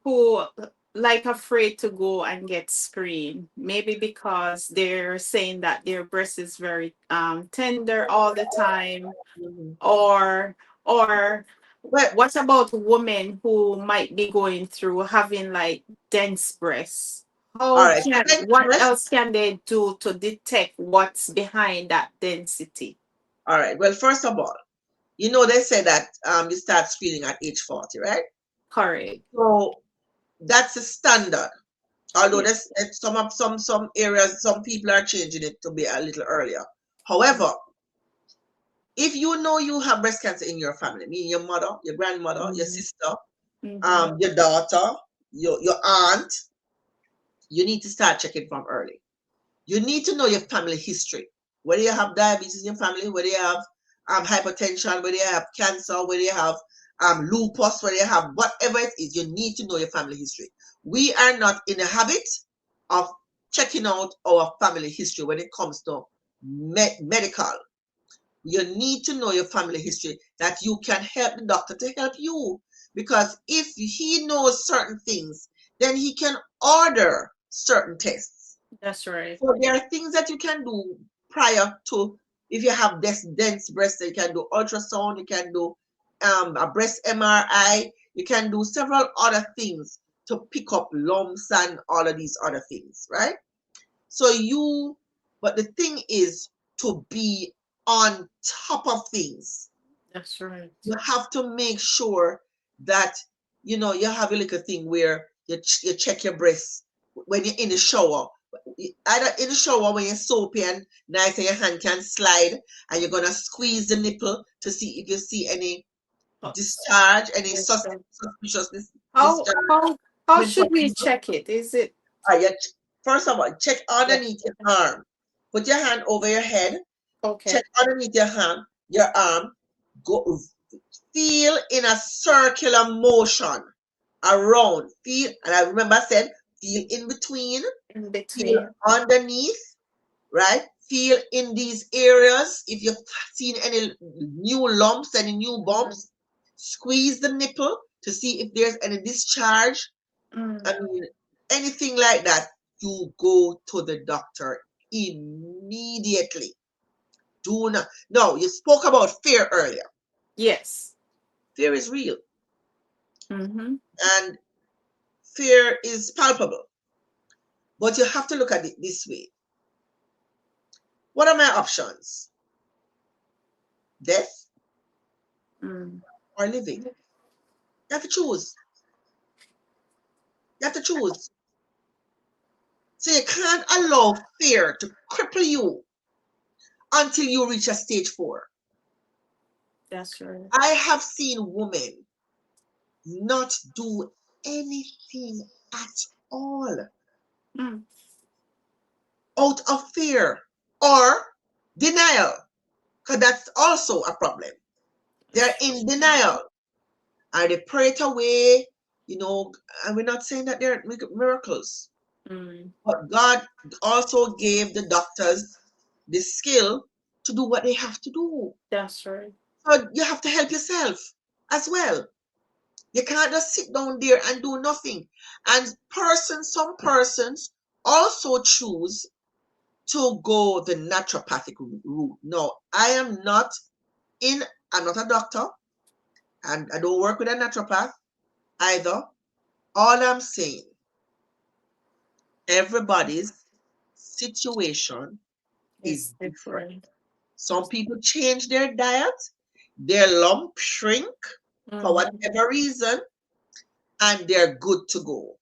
who like afraid to go and get screened? Maybe because they're saying that their breast is very tender all the time, Mhm. or or Well, What about women who might be going through having like dense breasts? all right. What else can they do to detect what's behind that density? All right. Well, first of all, you know they say that you start screening at age 40, right? Correct. So that's the standard. Although Yeah. there's some areas, some people are changing it to be a little earlier. However, if you know you have breast cancer in your family, meaning your mother, your grandmother, your Mhm. sister, Mhm. your daughter, your aunt, you need to start checking from early. You need to know your family history. Whether you have diabetes in your family, whether you have hypertension, whether you have cancer, whether you have lupus, whether you have whatever it is, you need to know your family history. We are not in the habit of checking out our family history when it comes to medical. You need to know your family history that you can help the doctor to help you. Because if he knows certain things, then he can order certain tests. That's right. So there are things that you can do prior to, if you have this dense breast, you can do ultrasound, you can do a breast MRI, you can do several other things to pick up lumps and all of these other things, right? But the thing is to be on top of things. That's right. You have to make sure that you have a little thing where you check your breasts when you're in the shower. Either in the shower when you're soapy and nice and your hand can slide, and you're gonna squeeze the nipple to see if you see any discharge, any Yes, sir. suspicious How discharge how how coming from should we you. check it? Is it First of all, check yeah. underneath your arm. Put your hand over your head. Check Okay. underneath your arm. Go feel in a circular motion around. Feel, and I remember I said, feel in between, In feel between. underneath, right? Feel in these areas. If you've seen any new lumps, any new bumps, squeeze the nipple to see if there's any discharge. Mm. I mean, anything like that, you go to the doctor immediately. Do not. No, you spoke about fear earlier. Yes. Fear is real Mm-hmm. and fear is palpable. But you have to look at it this way. What are my options? Death Mm. or living? You have to choose. You have to choose. So you can't allow fear to cripple you until you reach a stage 4. That's right. I have seen women not do anything at all Mm. out of fear or denial, because that's also a problem. They're in denial and they pray it away, and we're not saying that they're miracles, Mm. but God also gave the doctors the skill to do what they have to do. That's right. So you have to help yourself as well. You can't just sit down there and do nothing. And some persons also choose to go the naturopathic route. No, I'm not a doctor, and I don't work with a naturopath either. All I'm saying, everybody's situation is It's different. different. Some people change their diet, their lump shrink for Mm. whatever reason, and they're good to go.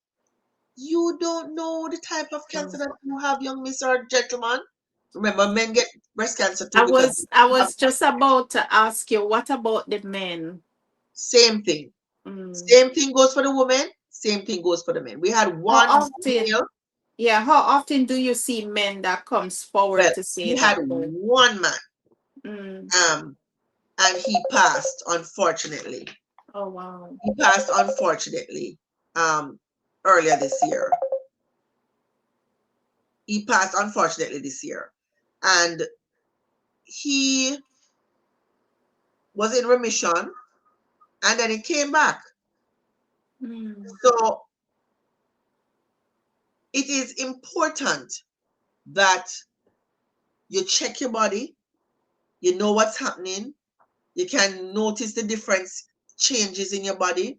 You don't know the type of cancer that you have, young miss or gentleman. Remember, men get breast cancer too I because was I they have was just about to ask you, what about the men? same thing. Mm. Same thing goes for the woman. Same thing goes for the men. We had How one often, male. yeah, how often do you see men that comes forward Well, to say we had that? one man, Mm. um, and he passed unfortunately. Oh wow. He passed unfortunately, earlier this year. He passed unfortunately this year, and he was in remission, and then he came back. Mm. So it is important that you check your body, you know what's happening, you can notice the difference changes in your body.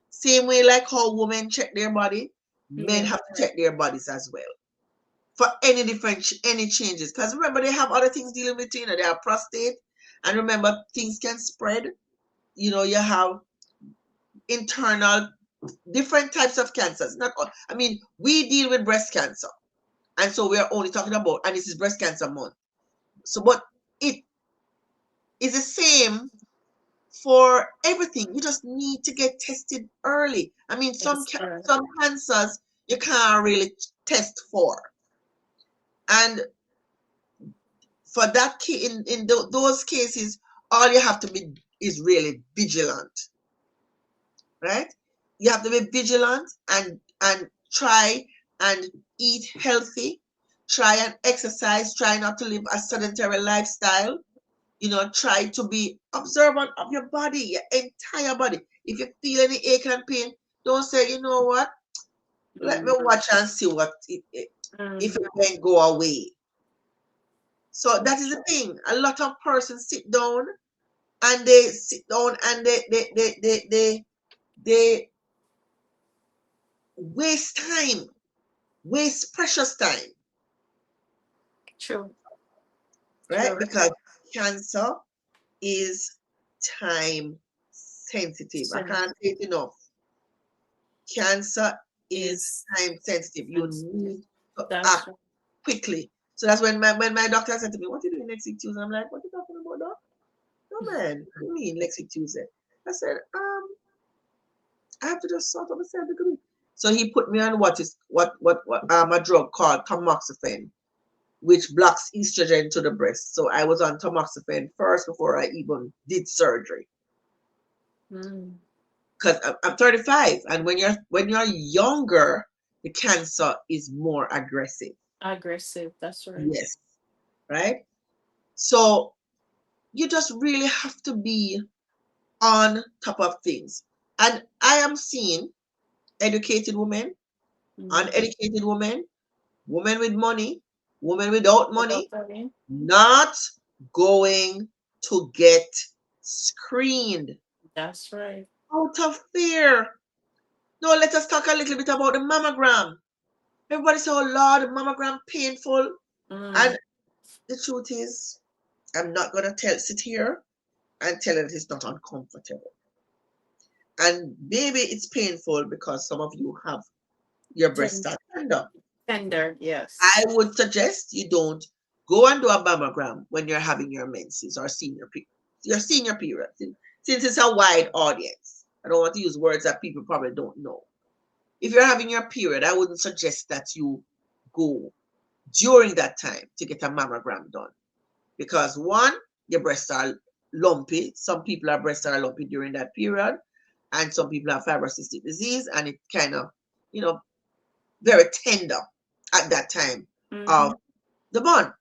Same way like how women check their body, men Yeah. have to check their bodies as well for any any changes. Because remember, they have other things dealing with you. You know, they have prostate, and remember, things can spread. You know, you have internal different types of cancers. Not all, I mean, we deal with breast cancer, and so we are only talking about, and this is breast cancer month. So, but it is the same for everything. You just need to get tested early. I mean, That's right. some cancers you can't really test for, and for that in those cases, all you have to be is really vigilant, right? You have to be vigilant and try and eat healthy, try and exercise, try not to live a sedentary lifestyle. You know, try to be observant of your body, your entire body. If you feel any ache and pain, don't say, you know what, let me watch and see what if it can go away. So that is the thing. A lot of persons sit down and they waste time, waste precious time, True. right? True. Because cancer is time sensitive. I can't say it enough. Cancer is Is time sensitive. You sensitive. need to That's act quickly. So that's when my doctor said to me, "What are you doing next week Tuesday?" I'm like, "What are you talking about, doc? No man, what do you mean next week Tuesday?" I said, I have to just sort of myself because so he put me on what a drug called tamoxifen, which blocks estrogen to the breast. So I was on tamoxifen first before I even did surgery. Mm. Because I'm 35, and when you're younger, the cancer is more aggressive. Aggressive. That's right. Yes, right. So you just really have to be on top of things. And I am seeing educated women, uneducated women, women with money, women without Without money, money. not going to get screened That's right. out of fear. No, let us talk a little bit about the mammogram. Everybody say, oh Lord, the mammogram painful. And the truth is, I'm not gonna sit here and tell you that it's not uncomfortable. And maybe it's painful because some of you have your breasts are tender. Tender. Yes. I would suggest you don't go and do a mammogram when you're having your menses or your senior period. Since it's a wide audience, I don't want to use words that people probably don't know. If you're having your period, I wouldn't suggest that you go during that time to get a mammogram done because one, your breasts are lumpy. Some people are breasts are lumpy during that period, and some people have fibrocystic disease, and it kind of, you know, very tender at that time of the month.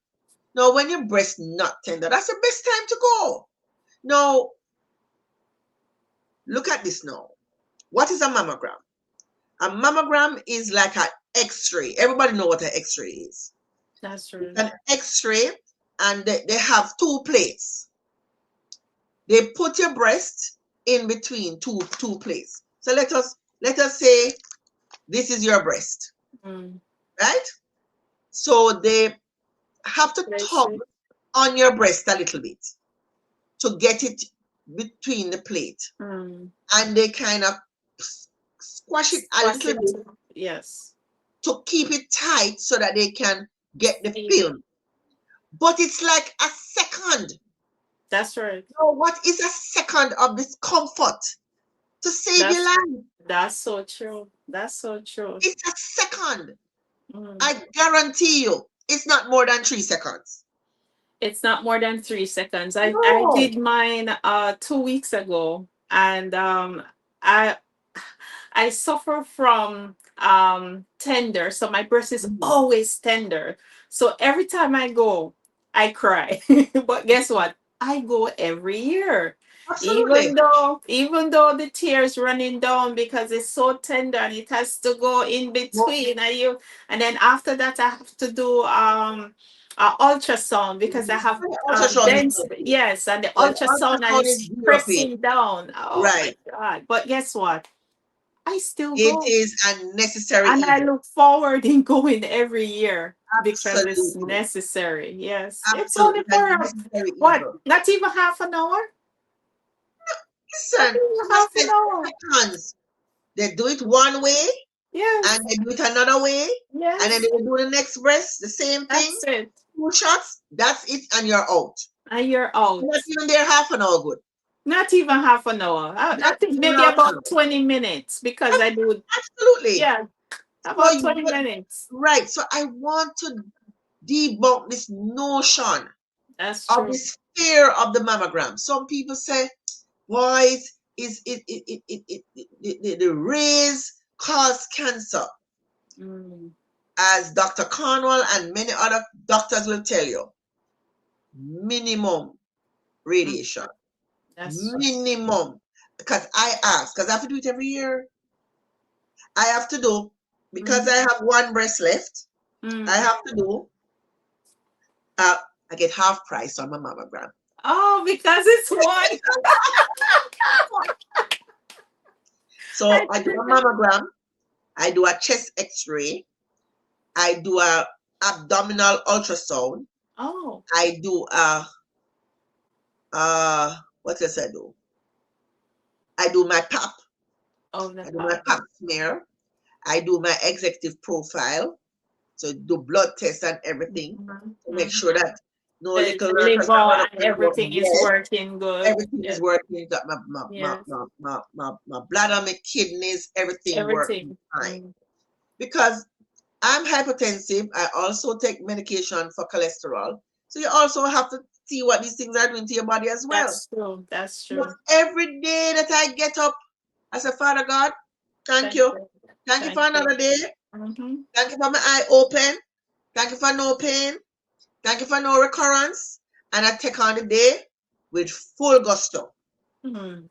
Now, when your breast not tender, that's the best time to go. Now, look at this now. What is a mammogram? A mammogram is like an X-ray. Everybody know what an X-ray is. That's right. An X-ray, and they have two plates. They put your breast in between two plates. So let us say this is your breast, right? So they have to tug on your breast a little bit to get it between the plate, and they kind of squash it a little bit, yes, to keep it tight so that they can get the film. But it's like a second. That's right. So what is a second of discomfort to save your life? That's so true. That's so true. It's a second. I guarantee you, it's not more than 3 seconds. It's not more than 3 seconds. I No. did mine 2 weeks ago, and I suffer from tender, so my breast is always tender. So every time I go, I cry. But guess what? I go every year. Absolutely. Even though the tears running down because it's so tender and it has to go in between, and then after that I have to do ultrasound because I have And the ultrasound is dense, good. yes, and the But the ultrasound and ultrasound is it's zero pain. pressing down. Oh my Right. God. But guess what? I still It go. is a necessary And I evil. look forward in going every year because it's Absolutely. necessary. Yes. It's only Absolutely. for A necessary what? evil. Not even half an hour? Not Listen, even half just an the hour. seconds. They do it one way Yes. and they do it another way. And then Yes. they do the next breast, the same thing. That's it. 2 shots, that's it, and you're out. And you're You're out. not even there half an hour good. Not even half an hour. I Not think even maybe half an hour. about 20 minutes because I do, Absolutely. yeah, So about 20 minutes. right. So I want to debunk this notion That's of true. this fear of the mammogram. Some people say, why is the rays cause cancer? Mm, As Dr. Cornwall and many other doctors will tell you, minimum radiation. that's true. Minimum. Because I ask, because I have to do it every year. I have to do, because I have one breast left, I have to do, I get half price on my mammogram. Oh, because it's one. So I do a mammogram, I do a chest x-ray, I do a abdominal ultrasound, Oh, I do what else I do? I do my pap, oh, I the do my pap smear, I do my executive profile, so do blood tests and everything to make sure that no the little liver lurkers and everything is yes, working good. everything Yes. is working. Got Yes. my bladder, my kidneys, everything working Everything. fine. Because I'm hypertensive, I also take medication for cholesterol. So you also have to see what these things are doing to your body as well. That's true. That's But true. every day that I get up, I say, Father God, thank you. Thank you for another day. Mhm. Thank you for my eye open. Thank you for no pain. Thank you for no recurrence. And I take on the day with full gusto. Mhm.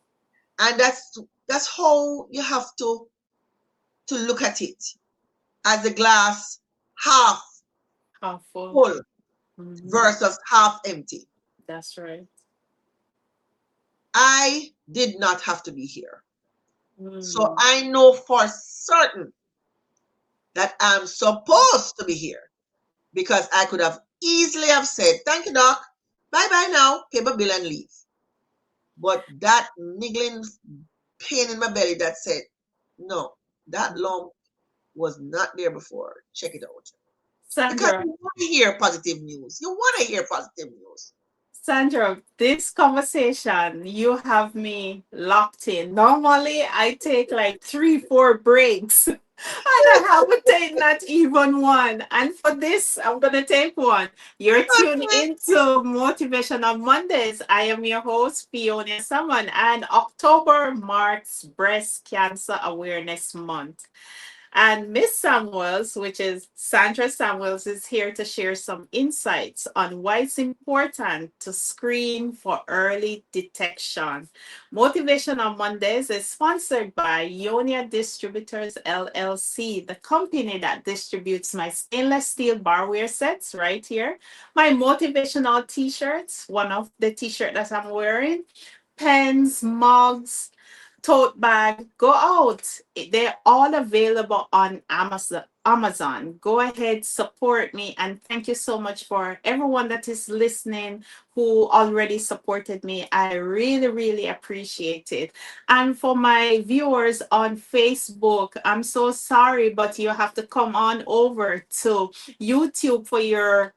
And that's how you have to look at it, as the glass half Half full. full Mhm. versus half empty. That's right. I did not have to be here. So Mm. I know for certain that I'm supposed to be here, because I could have easily have said, thank you, doc, bye-bye now, pay my bill and leave. But that niggling pain in my belly that said, no, that lump was not there before. Check it out. Because Sandra, you want to hear positive news. You want to hear positive news. Sandra, this conversation, you have me locked in. Normally, I take like 3, 4 breaks, and I haven't taken not even one. And for this, I'm going to take one. You're tuned into Motivational Mondays. I am your host, Fiona Salmon, and October marks Breast Cancer Awareness Month. And Miss Samuels, which is Sandra Samuels, is here to share some insights on why it's important to screen for early detection. Motivation on Mondays is sponsored by Ionia Distributors LLC, the company that distributes my stainless steel barware sets right here, my motivational t-shirts, one of the t-shirt that I'm wearing, pens, mugs, tote bag, go out. They're all available on Amazon. Go ahead, support me, and thank you so much for everyone that is listening who already supported me. I really, really appreciate it. And for my viewers on Facebook, I'm so sorry, but you have to come on over to YouTube for your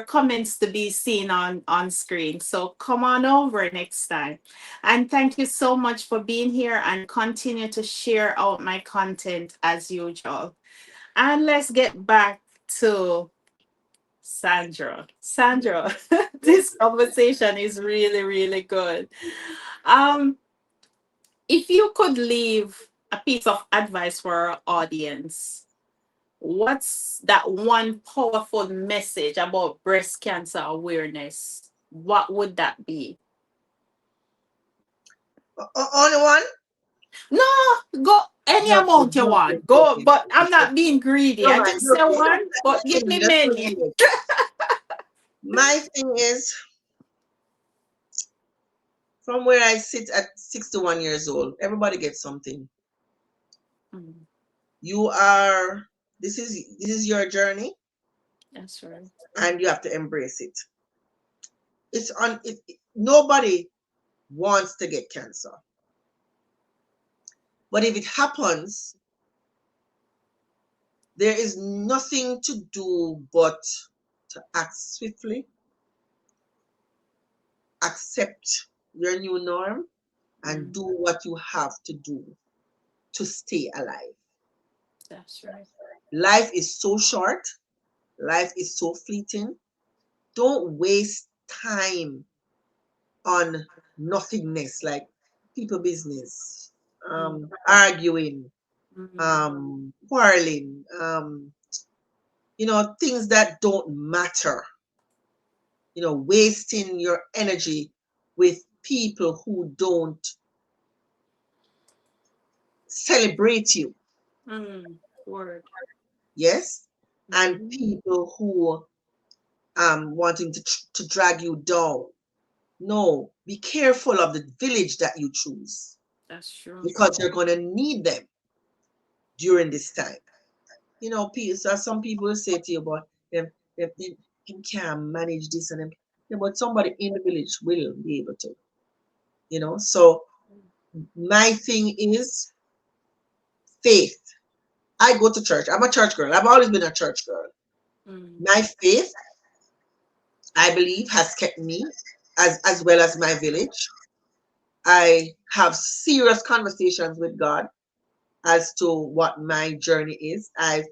comments to be seen on screen. So come on over next time. And thank you so much for being here and continue to share out my content as usual. And let's get back to Sandra. Sandra, this conversation is really, really good. Um, if you could leave a piece of advice for our audience, what's that one powerful message about breast cancer awareness? What would that be? Only one? No, go any No, amount you want. Go, but I'm not being greedy. No, I man, just you're say okay. one, but give me That's many. good. My thing is, from where I sit at 61 years old, everybody gets something. Mm, You are, this is your journey, that's right. and you have to embrace it. Nobody wants to get cancer. But if it happens, there is nothing to do but to act swiftly, accept your new norm, and Mm, do what you have to do to stay alive. that's right. Life is so short, life is so fleeting. Don't waste time on nothingness like people business, Mm, arguing, mm, quarreling, things that don't matter, wasting your energy with people who don't celebrate you, word. yes, and Mm, people who wanting to drag you down. No, be careful of the village that you choose that's true. because you're going to need them during this time. So some people say to you, but them can't manage this and them. Yeah, but somebody in the village will be able to. So my thing is faith. I go to church. I'm a church girl. I've always been a church girl. Mm, My faith, I believe, has kept me as well as my village. I have serious conversations with God as to what my journey is. I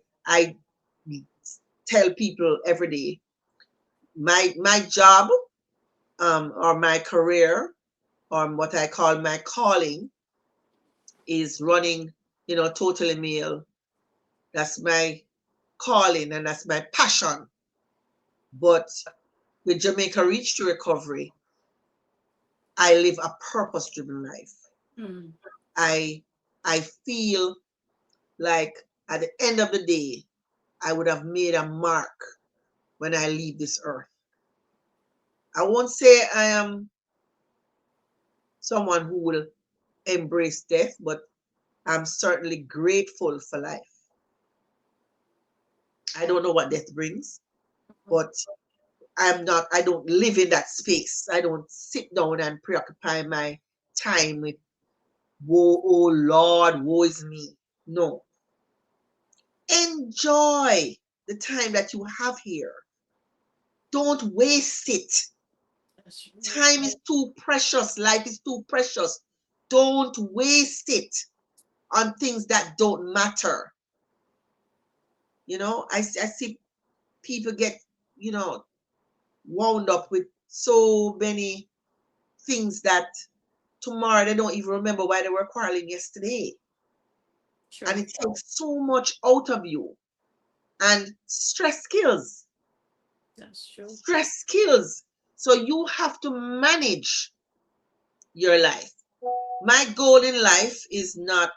tell people every day my job, or my career, or what I call my calling, is running, Totally Male. That's my calling and that's my passion. But with Jamaica Reach to Recovery, I live a purpose-driven life. mm, I I feel like at the end of the day, I would have made a mark when I leave this earth. I won't say I am someone who will embrace death, but I'm certainly grateful for life. I don't know what death brings, but I don't live in that space. I don't sit down and preoccupy my time with woe, oh Lord, woe is me. No. Enjoy the time that you have here. Don't waste it. that's true. Time is too precious. Life is too precious. Don't waste it on things that don't matter. I see people get, you know, wound up with so many things that tomorrow they don't even remember why they were quarreling yesterday. And True. it takes so much out of you. And stress kills. That's true. Stress kills. So you have to manage your life. My goal in life is not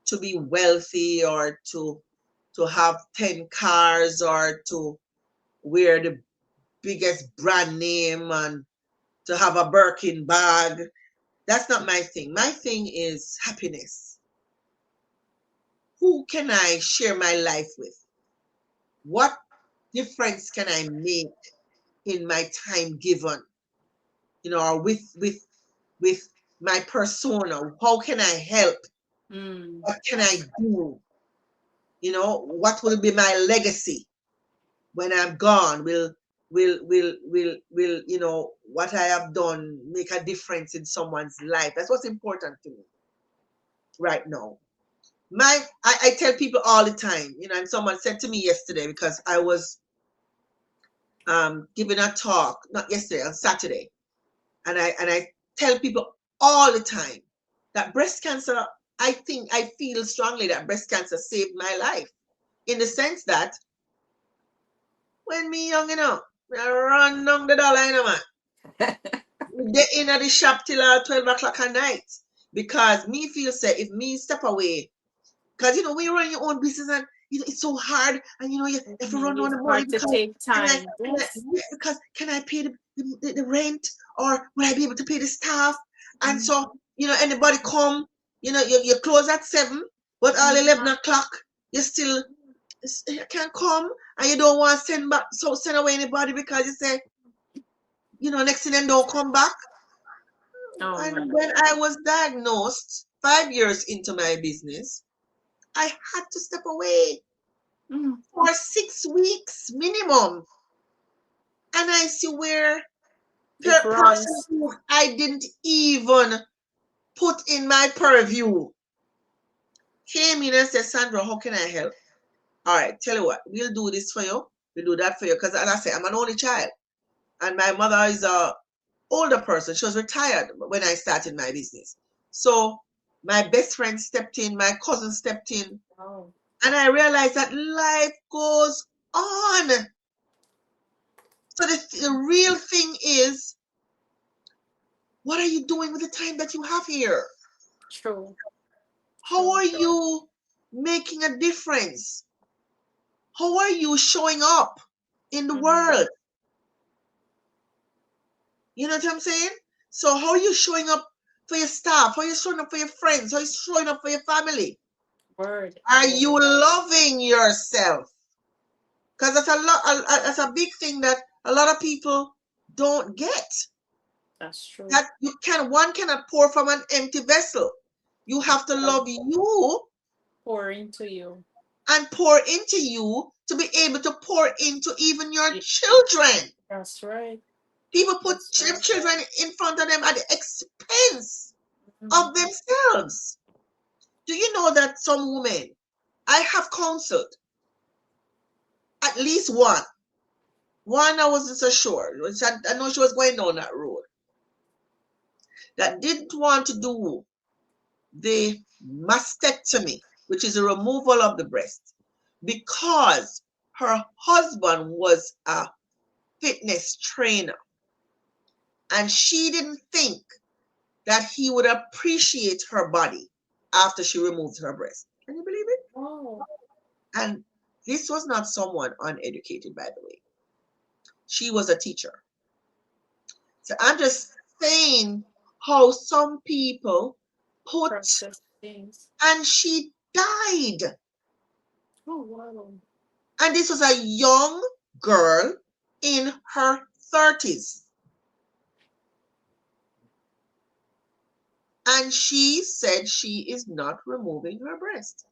to be wealthy or to have 10 cars or to wear the biggest brand name and to have a Birkin bag. That's not my thing. My thing is happiness. Who can I share my life with? What difference can I make in my time given? Or with my persona? How can I help? Mm, What can I do? What will be my legacy when I'm gone? Will what I have done make a difference in someone's life? That's what's important to me right now. I tell people all the time, and someone said to me yesterday, because I was giving a talk, not yesterday, on Saturday, and I tell people all the time that breast cancer, I feel strongly that breast cancer saved my life, in the sense that when me young, I run down the dollar, man. They in at the shop till 12 o'clock at night. Because me feel say if me step away, because we run your own business, and it's so hard, and you have to run on the It's money hard to because take time. can I, Yes. yeah, because can I pay the rent, or will I be able to pay the staff? And Mm. so anybody come, you close at 7, but all 11 o'clock you still you can't come, and you don't want to send away anybody because you say next thing them don't come back. Oh And my. when I was diagnosed 5 years into my business, I had to step away Mm. for 6 weeks minimum. And I see where It person runs. who I didn't even put in my purview came in and said, Sandra, how can I help? All right, tell you what, we'll do this for you. We'll do that for you. Because as I say, I'm an only child. And my mother is a older person. She was retired when I started my business. So my best friend stepped in, my cousin stepped in, Oh. and I realized that life goes on. So the real thing is, what are you doing with the time that you have here? True. How are you making a difference? How are you showing up in the world? You know what I'm saying? So how are you showing up for your staff? How are you showing up for your friends? How are you showing up for your family? Word. Are you loving yourself? Because that's a big thing that a lot of people don't get. That's true. That one cannot pour from an empty vessel. You have to love you Pour into you. and pour into you to be able to pour into even your children. That's right. People put children in front of them at the expense of themselves. Do you know that some women, I have counseled at least one. One I wasn't so sure. I know she was going down that road. That didn't want to do the mastectomy, which is a removal of the breast, because her husband was a fitness trainer, and she didn't think that he would appreciate her body after she removed her breast. Can you believe it? Oh. And this was not someone uneducated, by the way. She was a teacher. So I'm just saying how some people put, Process things. and she died. Oh wow. And this was a young girl in her 30s. And she said she is not removing her breast.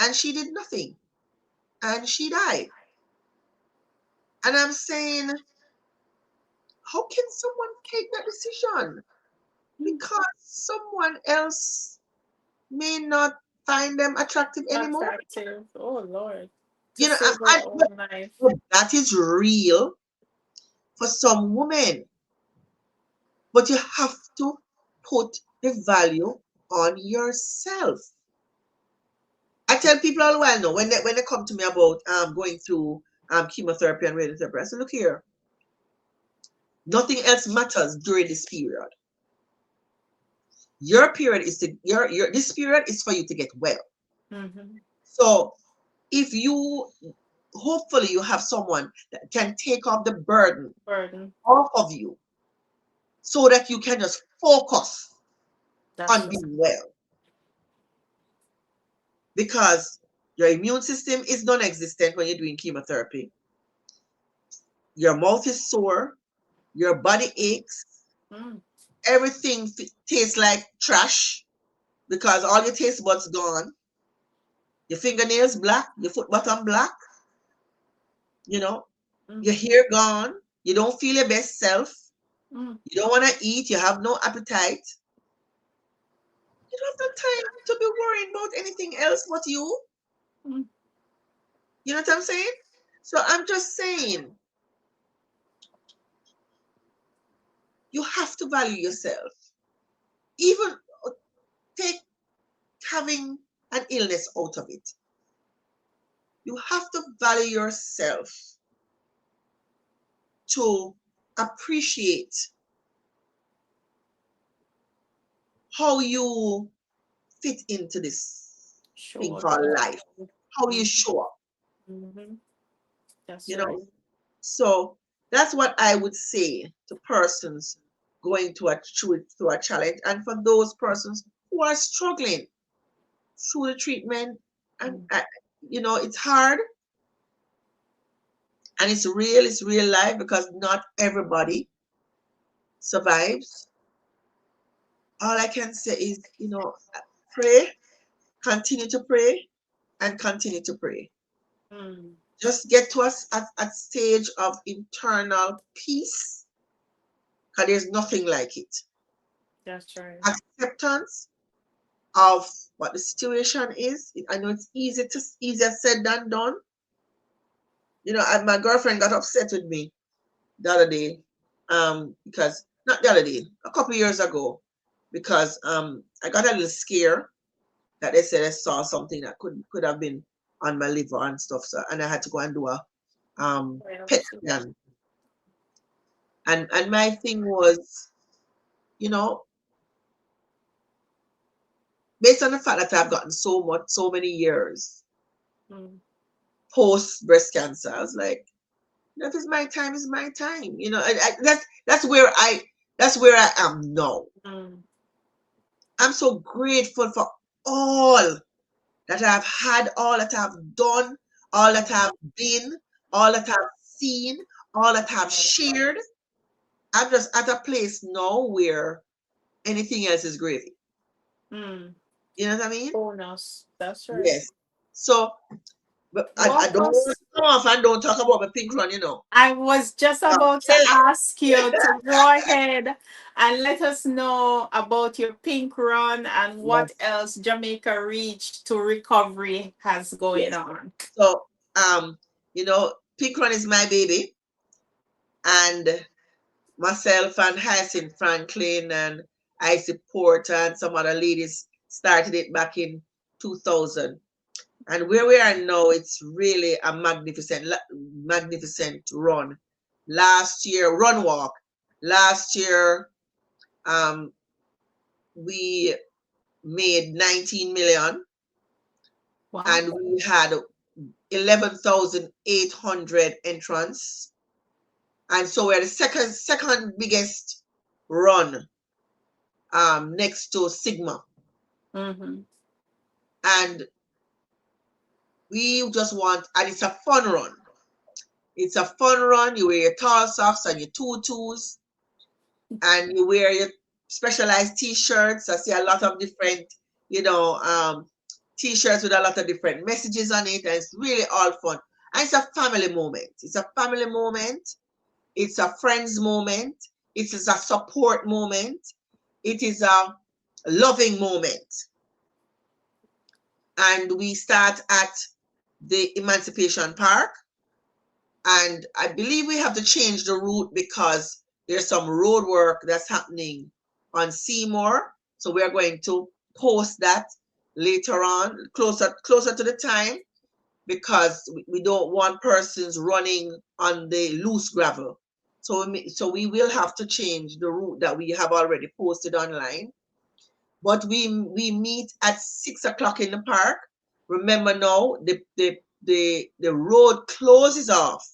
And she did nothing. And she died. And I'm saying, how can someone take that decision? Because someone else may not find them attractive anymore. Attractive. Oh Lord. To You know, save our own life. that is real for some women. But you have to put the value on yourself. I tell people all the while now, when they come to me about going through chemotherapy and radiotherapy, I say, look here, nothing else matters during this period. Your period is this period is for you to get well. So if you hopefully you have someone that can take off the burden off of you, so that you can just focus on being well. Because your immune system is non-existent when you're doing chemotherapy. Your mouth is sore, your body aches, everything tastes like trash because all your taste buds gone. Your fingernails black, your foot bottom black, your hair gone, you don't feel your best self, you don't want to eat, you have no appetite. You don't have the time to be worrying about anything else but you. You know what I'm saying? So I'm just saying, you have to value yourself. Even take having an illness out of it. You have to value yourself to appreciate how you fit into this thing called life. how you show up, Mm-hmm. That's you right. know. So that's what I would say to persons going through a challenge, and for those persons who are struggling through the treatment. And it's hard, and it's real life, because not everybody survives. All I can say is, pray, continue to pray, and continue to pray. Mm. Just get to us at stage of internal peace, because there's nothing like it. That's right. Acceptance of what the situation is. I know it's easier said than done. My girlfriend got upset with me the other day, because not the other day, a couple years ago, because I got a little scare that they said I saw something that could have been on my liver and stuff. So, and I had to go and do a PET scan. And my thing was, you know, based on the fact that I've gotten so many years post breast cancer, I was like, if it's my time, it's my time. That's where I am now. I'm so grateful for all that I've had, all that I've done, all that I've been, all that I've seen, all that I've shared. I'm just at a place now where anything else is gravy. You know what I mean? Bonus. That's right. Yes. So, but I don't want to come off and don't talk about my pink run, I was just about to ask you to go ahead and let us know about your pink run and what else Jamaica Reach to Recovery has going on. So, pink run is my baby, and myself and Hyacinth Franklin and Icy Porter and some other ladies started it back in 2000. And where we are now, it's really a magnificent run. Last year, run walk. Last year, we made 19 million. Wow. And we had 11,800 entrants. And so we're the second biggest run, next to Sigma. And we just want, and it's a fun run. It's a fun run. You wear your tall socks and your tutus, and you wear your specialized t-shirts. I see a lot of different, t-shirts with a lot of different messages on it, and it's really all fun. And it's a family moment. It's a family moment. It's a friends moment. It is a support moment. It is a loving moment. And we start at the Emancipation Park. And I believe we have to change the route because there's some road work that's happening on Seymour. So we're going to post that later on, closer to the time, because we don't want persons running on the loose gravel. So we will have to change the route that we have already posted online. But we meet at 6 o'clock in the park. Remember now, the road closes off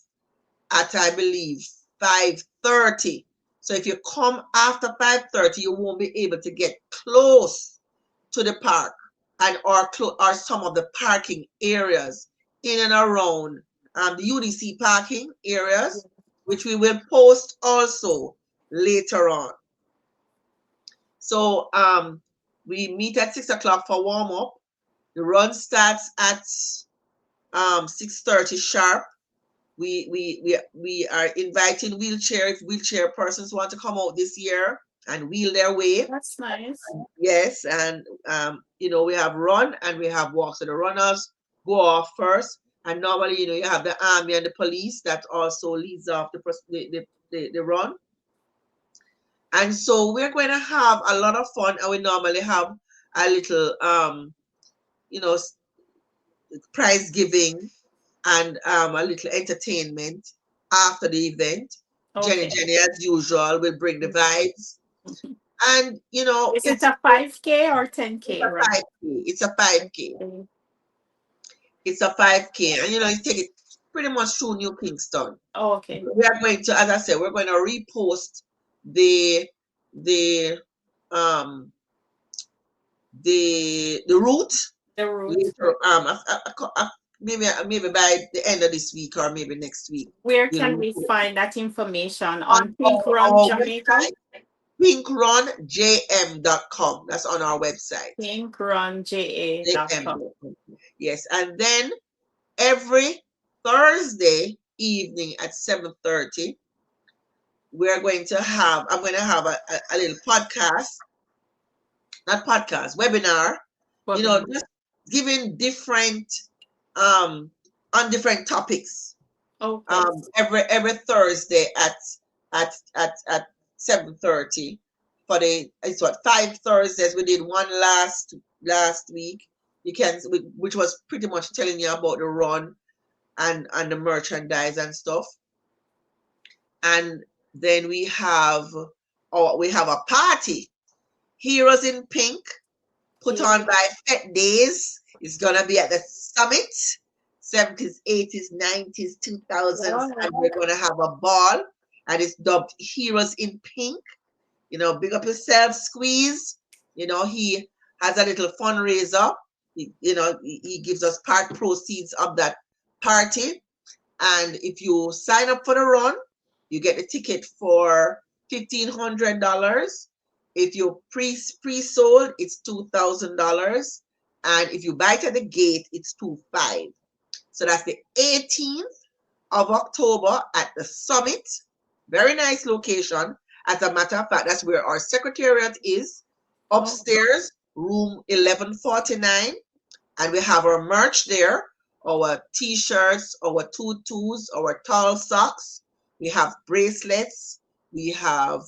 at, I believe, 5:30. So if you come after 5:30, you won't be able to get close to the park or some of the parking areas in and around the UDC parking areas, which we will post also later on. So we meet at 6 o'clock for warm up. The run starts at 6:30 sharp. We are inviting if wheelchair persons want to come out this year and wheel their way. That's nice. Yes, and we have run and we have walk. So the runners go off first, and normally you have the army and the police that also leads off the run. And so we're going to have a lot of fun, and we normally have a little prize giving and a little entertainment after the event. Okay. Jenny, as usual, will bring the vibes. And is it a 5K or 10K? It's a 5K. It's a 5K. It's a 5K, and you take it pretty much through New Kingston. Okay. We are going to, as I said, we're going to repost the um the route The route. later. Maybe by the end of this week or maybe next week. Where can we find that information? On On Pink Run our Jamaica? website, pinkrunjm.com. That's on our website. pinkrunja.com. Yes, and then every Thursday evening at 7:30, I'm going to have a little webinar, just giving different on different topics. Okay. Every Thursday at 7:30 for it's 5 Thursdays. We did one last week. Which was pretty much telling you about the run and the merchandise and stuff. And then we have a party, Heroes in Pink, put on by Fet Days. It's gonna be at the Summit, 70s, 80s, 90s, 2000s, and we're gonna have a ball, and it's dubbed Heroes in Pink. Big up yourself, Squeeze. He has a little fundraiser. He gives us part proceeds of that party, and if you sign up for the run, you get the ticket for $1,500. If you pre-sold, it's $2,000, and if you buy it at the gate, it's $2,500. So that's the 18th of October at the Summit. Very nice location. As a matter of fact, that's where our secretariat is, upstairs, room 1149, and we have our merch there, our t-shirts, our tutus, our tall socks. We have bracelets. We have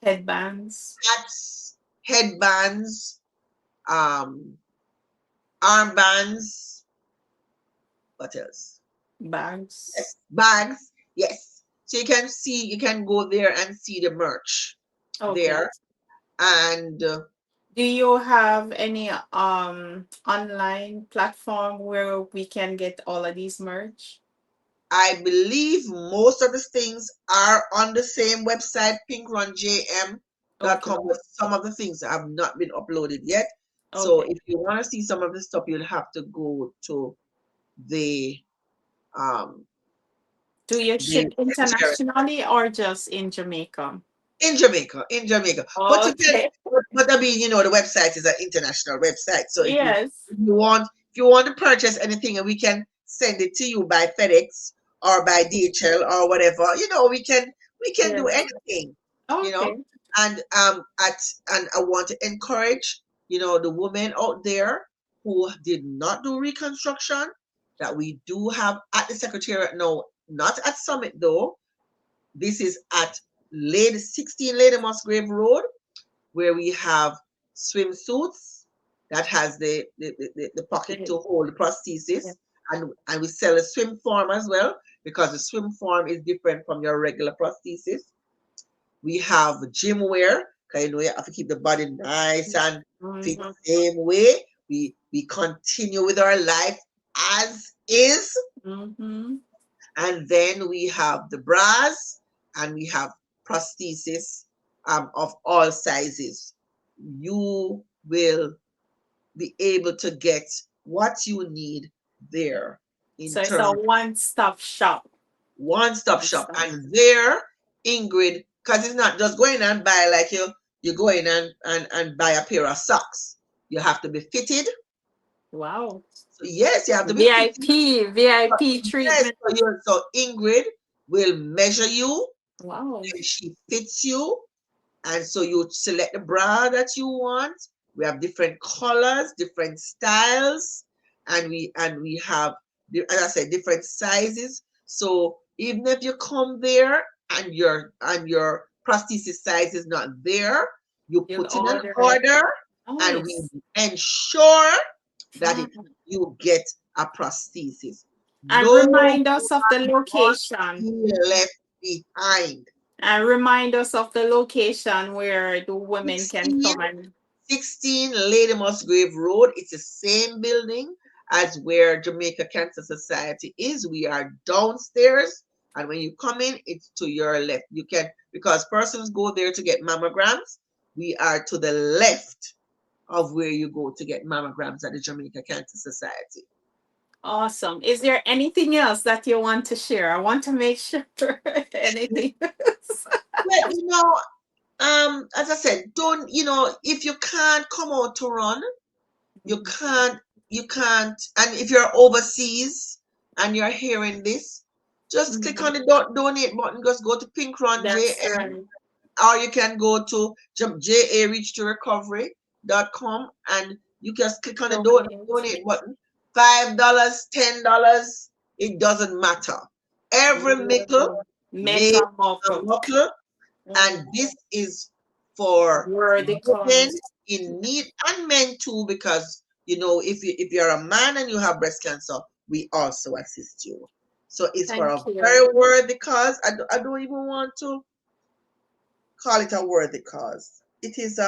headbands, hats, headbands, armbands. What else? Bags. Yes, bags. Yes. So you can go there and see the merch there. And do you have any online platform where we can get all of these merch? I believe most of the things are on the same website, pinkrunjm.com, but some of the things have not been uploaded yet. So if you want to see some of the stuff, you'll have to go to the do you ship internationally or just in Jamaica? In Jamaica. But you can, but I mean, the website is an international website. So if you want to purchase anything, and we can send it to you by FedEx or by DHL or whatever, we can do anything. And I want to encourage, the women out there who did not do reconstruction, that we do have at the Secretariat now, not at Summit though. This is at 16 Lady Musgrave Road, where we have swimsuits that has the pocket to hold the prosthesis, and we sell a swim form as well, because the swim form is different from your regular prosthesis. We have gym wear, because you have to keep the body nice and fit the same way. We continue with our life as is. And then we have the bras, and we have prosthesis of all sizes. You will be able to get what you need there. So it's a one-stop shop. One-stop shop. And there, Ingrid, because it's not just going and buy like you go in and buy a pair of socks. You have to be fitted. Wow. So yes, you have to be VIP treatment. Yes, so Ingrid will measure you. Wow. And she fits you. And so you select the bra that you want. We have different colors, different styles, and we have, as I said, different sizes. So even if you come there and your prosthesis size is not there, you put in an order, and we ensure that you get a prosthesis. And remind us of the location. Left behind. And remind us of the location where the women can come and 16 Lady Musgrave Road. It's the same building as where Jamaica Cancer Society is. We are downstairs, and when you come in, it's to your left. You can, because persons go there to get mammograms. We are to the left of where you go to get mammograms at the Jamaica Cancer Society. Awesome. Is there anything else that you want to share? I want to make sure anything else. Well, as I said, don't, if you can't come out to run, you can't, and if you're overseas and you're hearing this, just click on the donate button. Just go to Pink Run That's JM, right. or you can go to jareach2recovery.com and you just click on the donate button. $5, $10, it doesn't matter. Every nickel Make makes a a muckle. muckle, and this is for Worthy women cause. in need and men too, because if you're a man and you have breast cancer, we also assist you. So it's for a Thank you. very worthy cause. I don't even want to call it a worthy cause. It's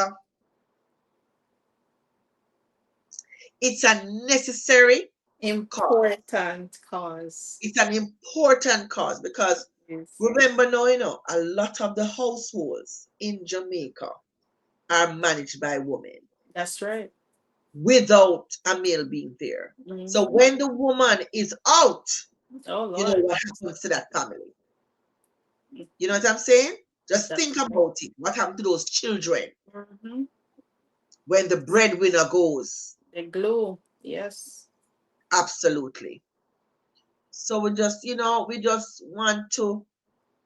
a necessary cause. Important cause. It's an important cause because Yes. remember now, a lot of the households in Jamaica are managed by women That's right. without a male being there. So when the woman is out, Oh you know Lord. what happens to that family. You know what I'm saying? Just That's think right. about it. What happened to those children Mhm. when the breadwinner goes? The glue. Yes. Absolutely. So we just want to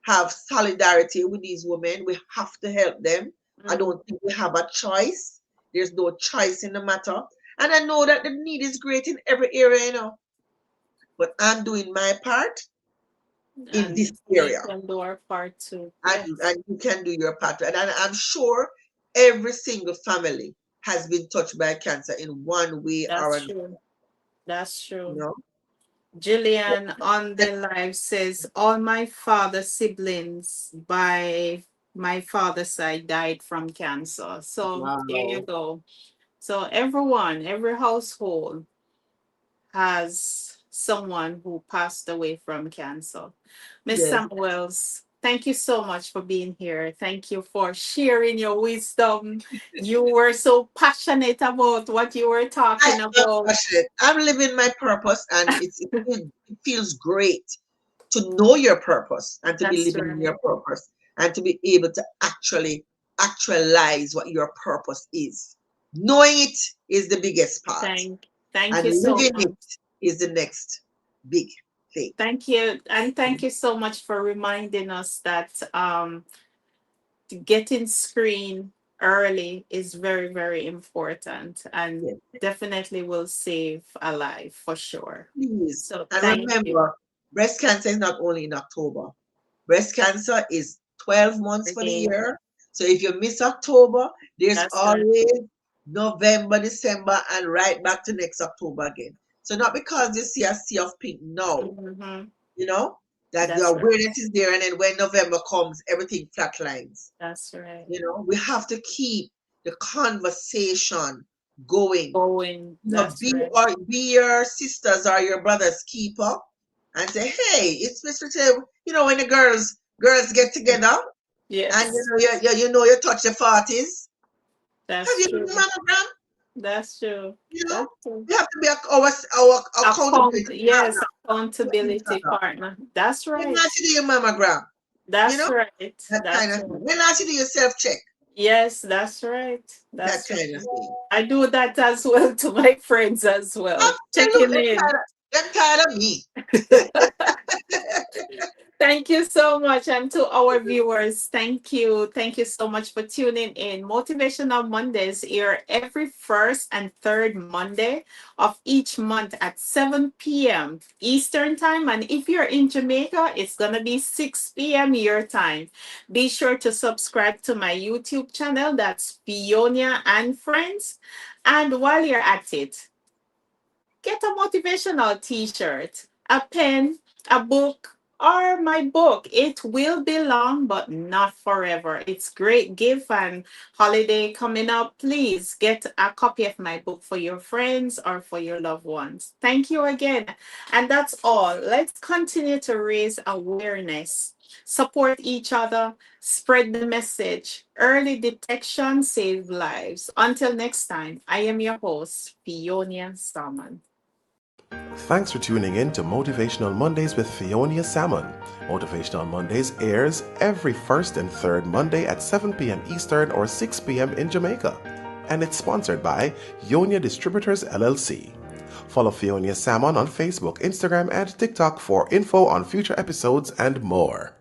have solidarity with these women. We have to help them. I don't think we have a choice. There's no choice in the matter. And I know that the need is great in every area, but I'm doing my part in this We area. can do our part too. And, Yes. and you can do your part. And I'm sure every single family has been touched by cancer in one way or That's another. true. That's true. You know? Jillian on the live says, all my father's siblings by my father's side died from cancer. So there you Wow. go. So everyone, every household has someone who passed away from cancer. Miss Yes. Samuels, thank you so much for being here. Thank you for sharing your wisdom. You were so passionate about what you were talking I'm about. passionate. I'm living my purpose, and it feels great to know your purpose and to be That's living in right. your purpose and to be able to actually actualize what your purpose is. Knowing it is the biggest part, Thank and you so living much. it is the next big thing. Thank you. And thank you so much for reminding us that getting screened early is very, very important and Yes. definitely will save a life for sure. Please. So And thank you. remember, breast cancer is not only in October. Breast cancer is 12 months for the Again, year. So if you miss October, there's that's right. always November, December, and right back to next October again. So not because you see a sea of pink, no, Mhm. that the That's right. awareness is there, and then when November comes, everything flatlines. That's right. We have to keep the conversation going. Going. That's right. Be your sisters or your brother's keeper, and say, hey, it's Mr. Tim. When the girls get together, and Yes, you touch the 40s. Have that's you done true. the mammogram? That's true. You know, That's true. we have to be our accountability Yes, partner with each accountability other. partner. That's When right. last you do your mammogram? That's right. That kind That's of thing. right. When last you do your self check? Yes, that's right. That That's right. kind of thing. I do that as well to my friends as well. Checking Absolutely. in. Them tired of me. Thank you so much. And to our viewers, thank you. Thank you so much for tuning in. Motivational Mondays here every first and third Monday of each month at 7 p.m. Eastern Time. And if you're in Jamaica, it's going to be 6 p.m. your time. Be sure to subscribe to my YouTube channel. That's Fionia and Friends. And while you're at it, get a motivational t-shirt, a pen, a book, or my book. It will be long, but not forever. It's great gift and holiday coming up. Please get a copy of my book for your friends or for your loved ones. Thank you again. And that's all. Let's continue to raise awareness, support each other, spread the message. Early detection saves lives. Until next time, I am your host, Fionia Salmon. Thanks for tuning in to Motivational Mondays with Fionia Salmon. Motivational Mondays airs every first and third Monday at 7 p.m. Eastern or 6 p.m. in Jamaica. And it's sponsored by Ionia Distributors LLC. Follow Fionia Salmon on Facebook, Instagram, and TikTok for info on future episodes and more.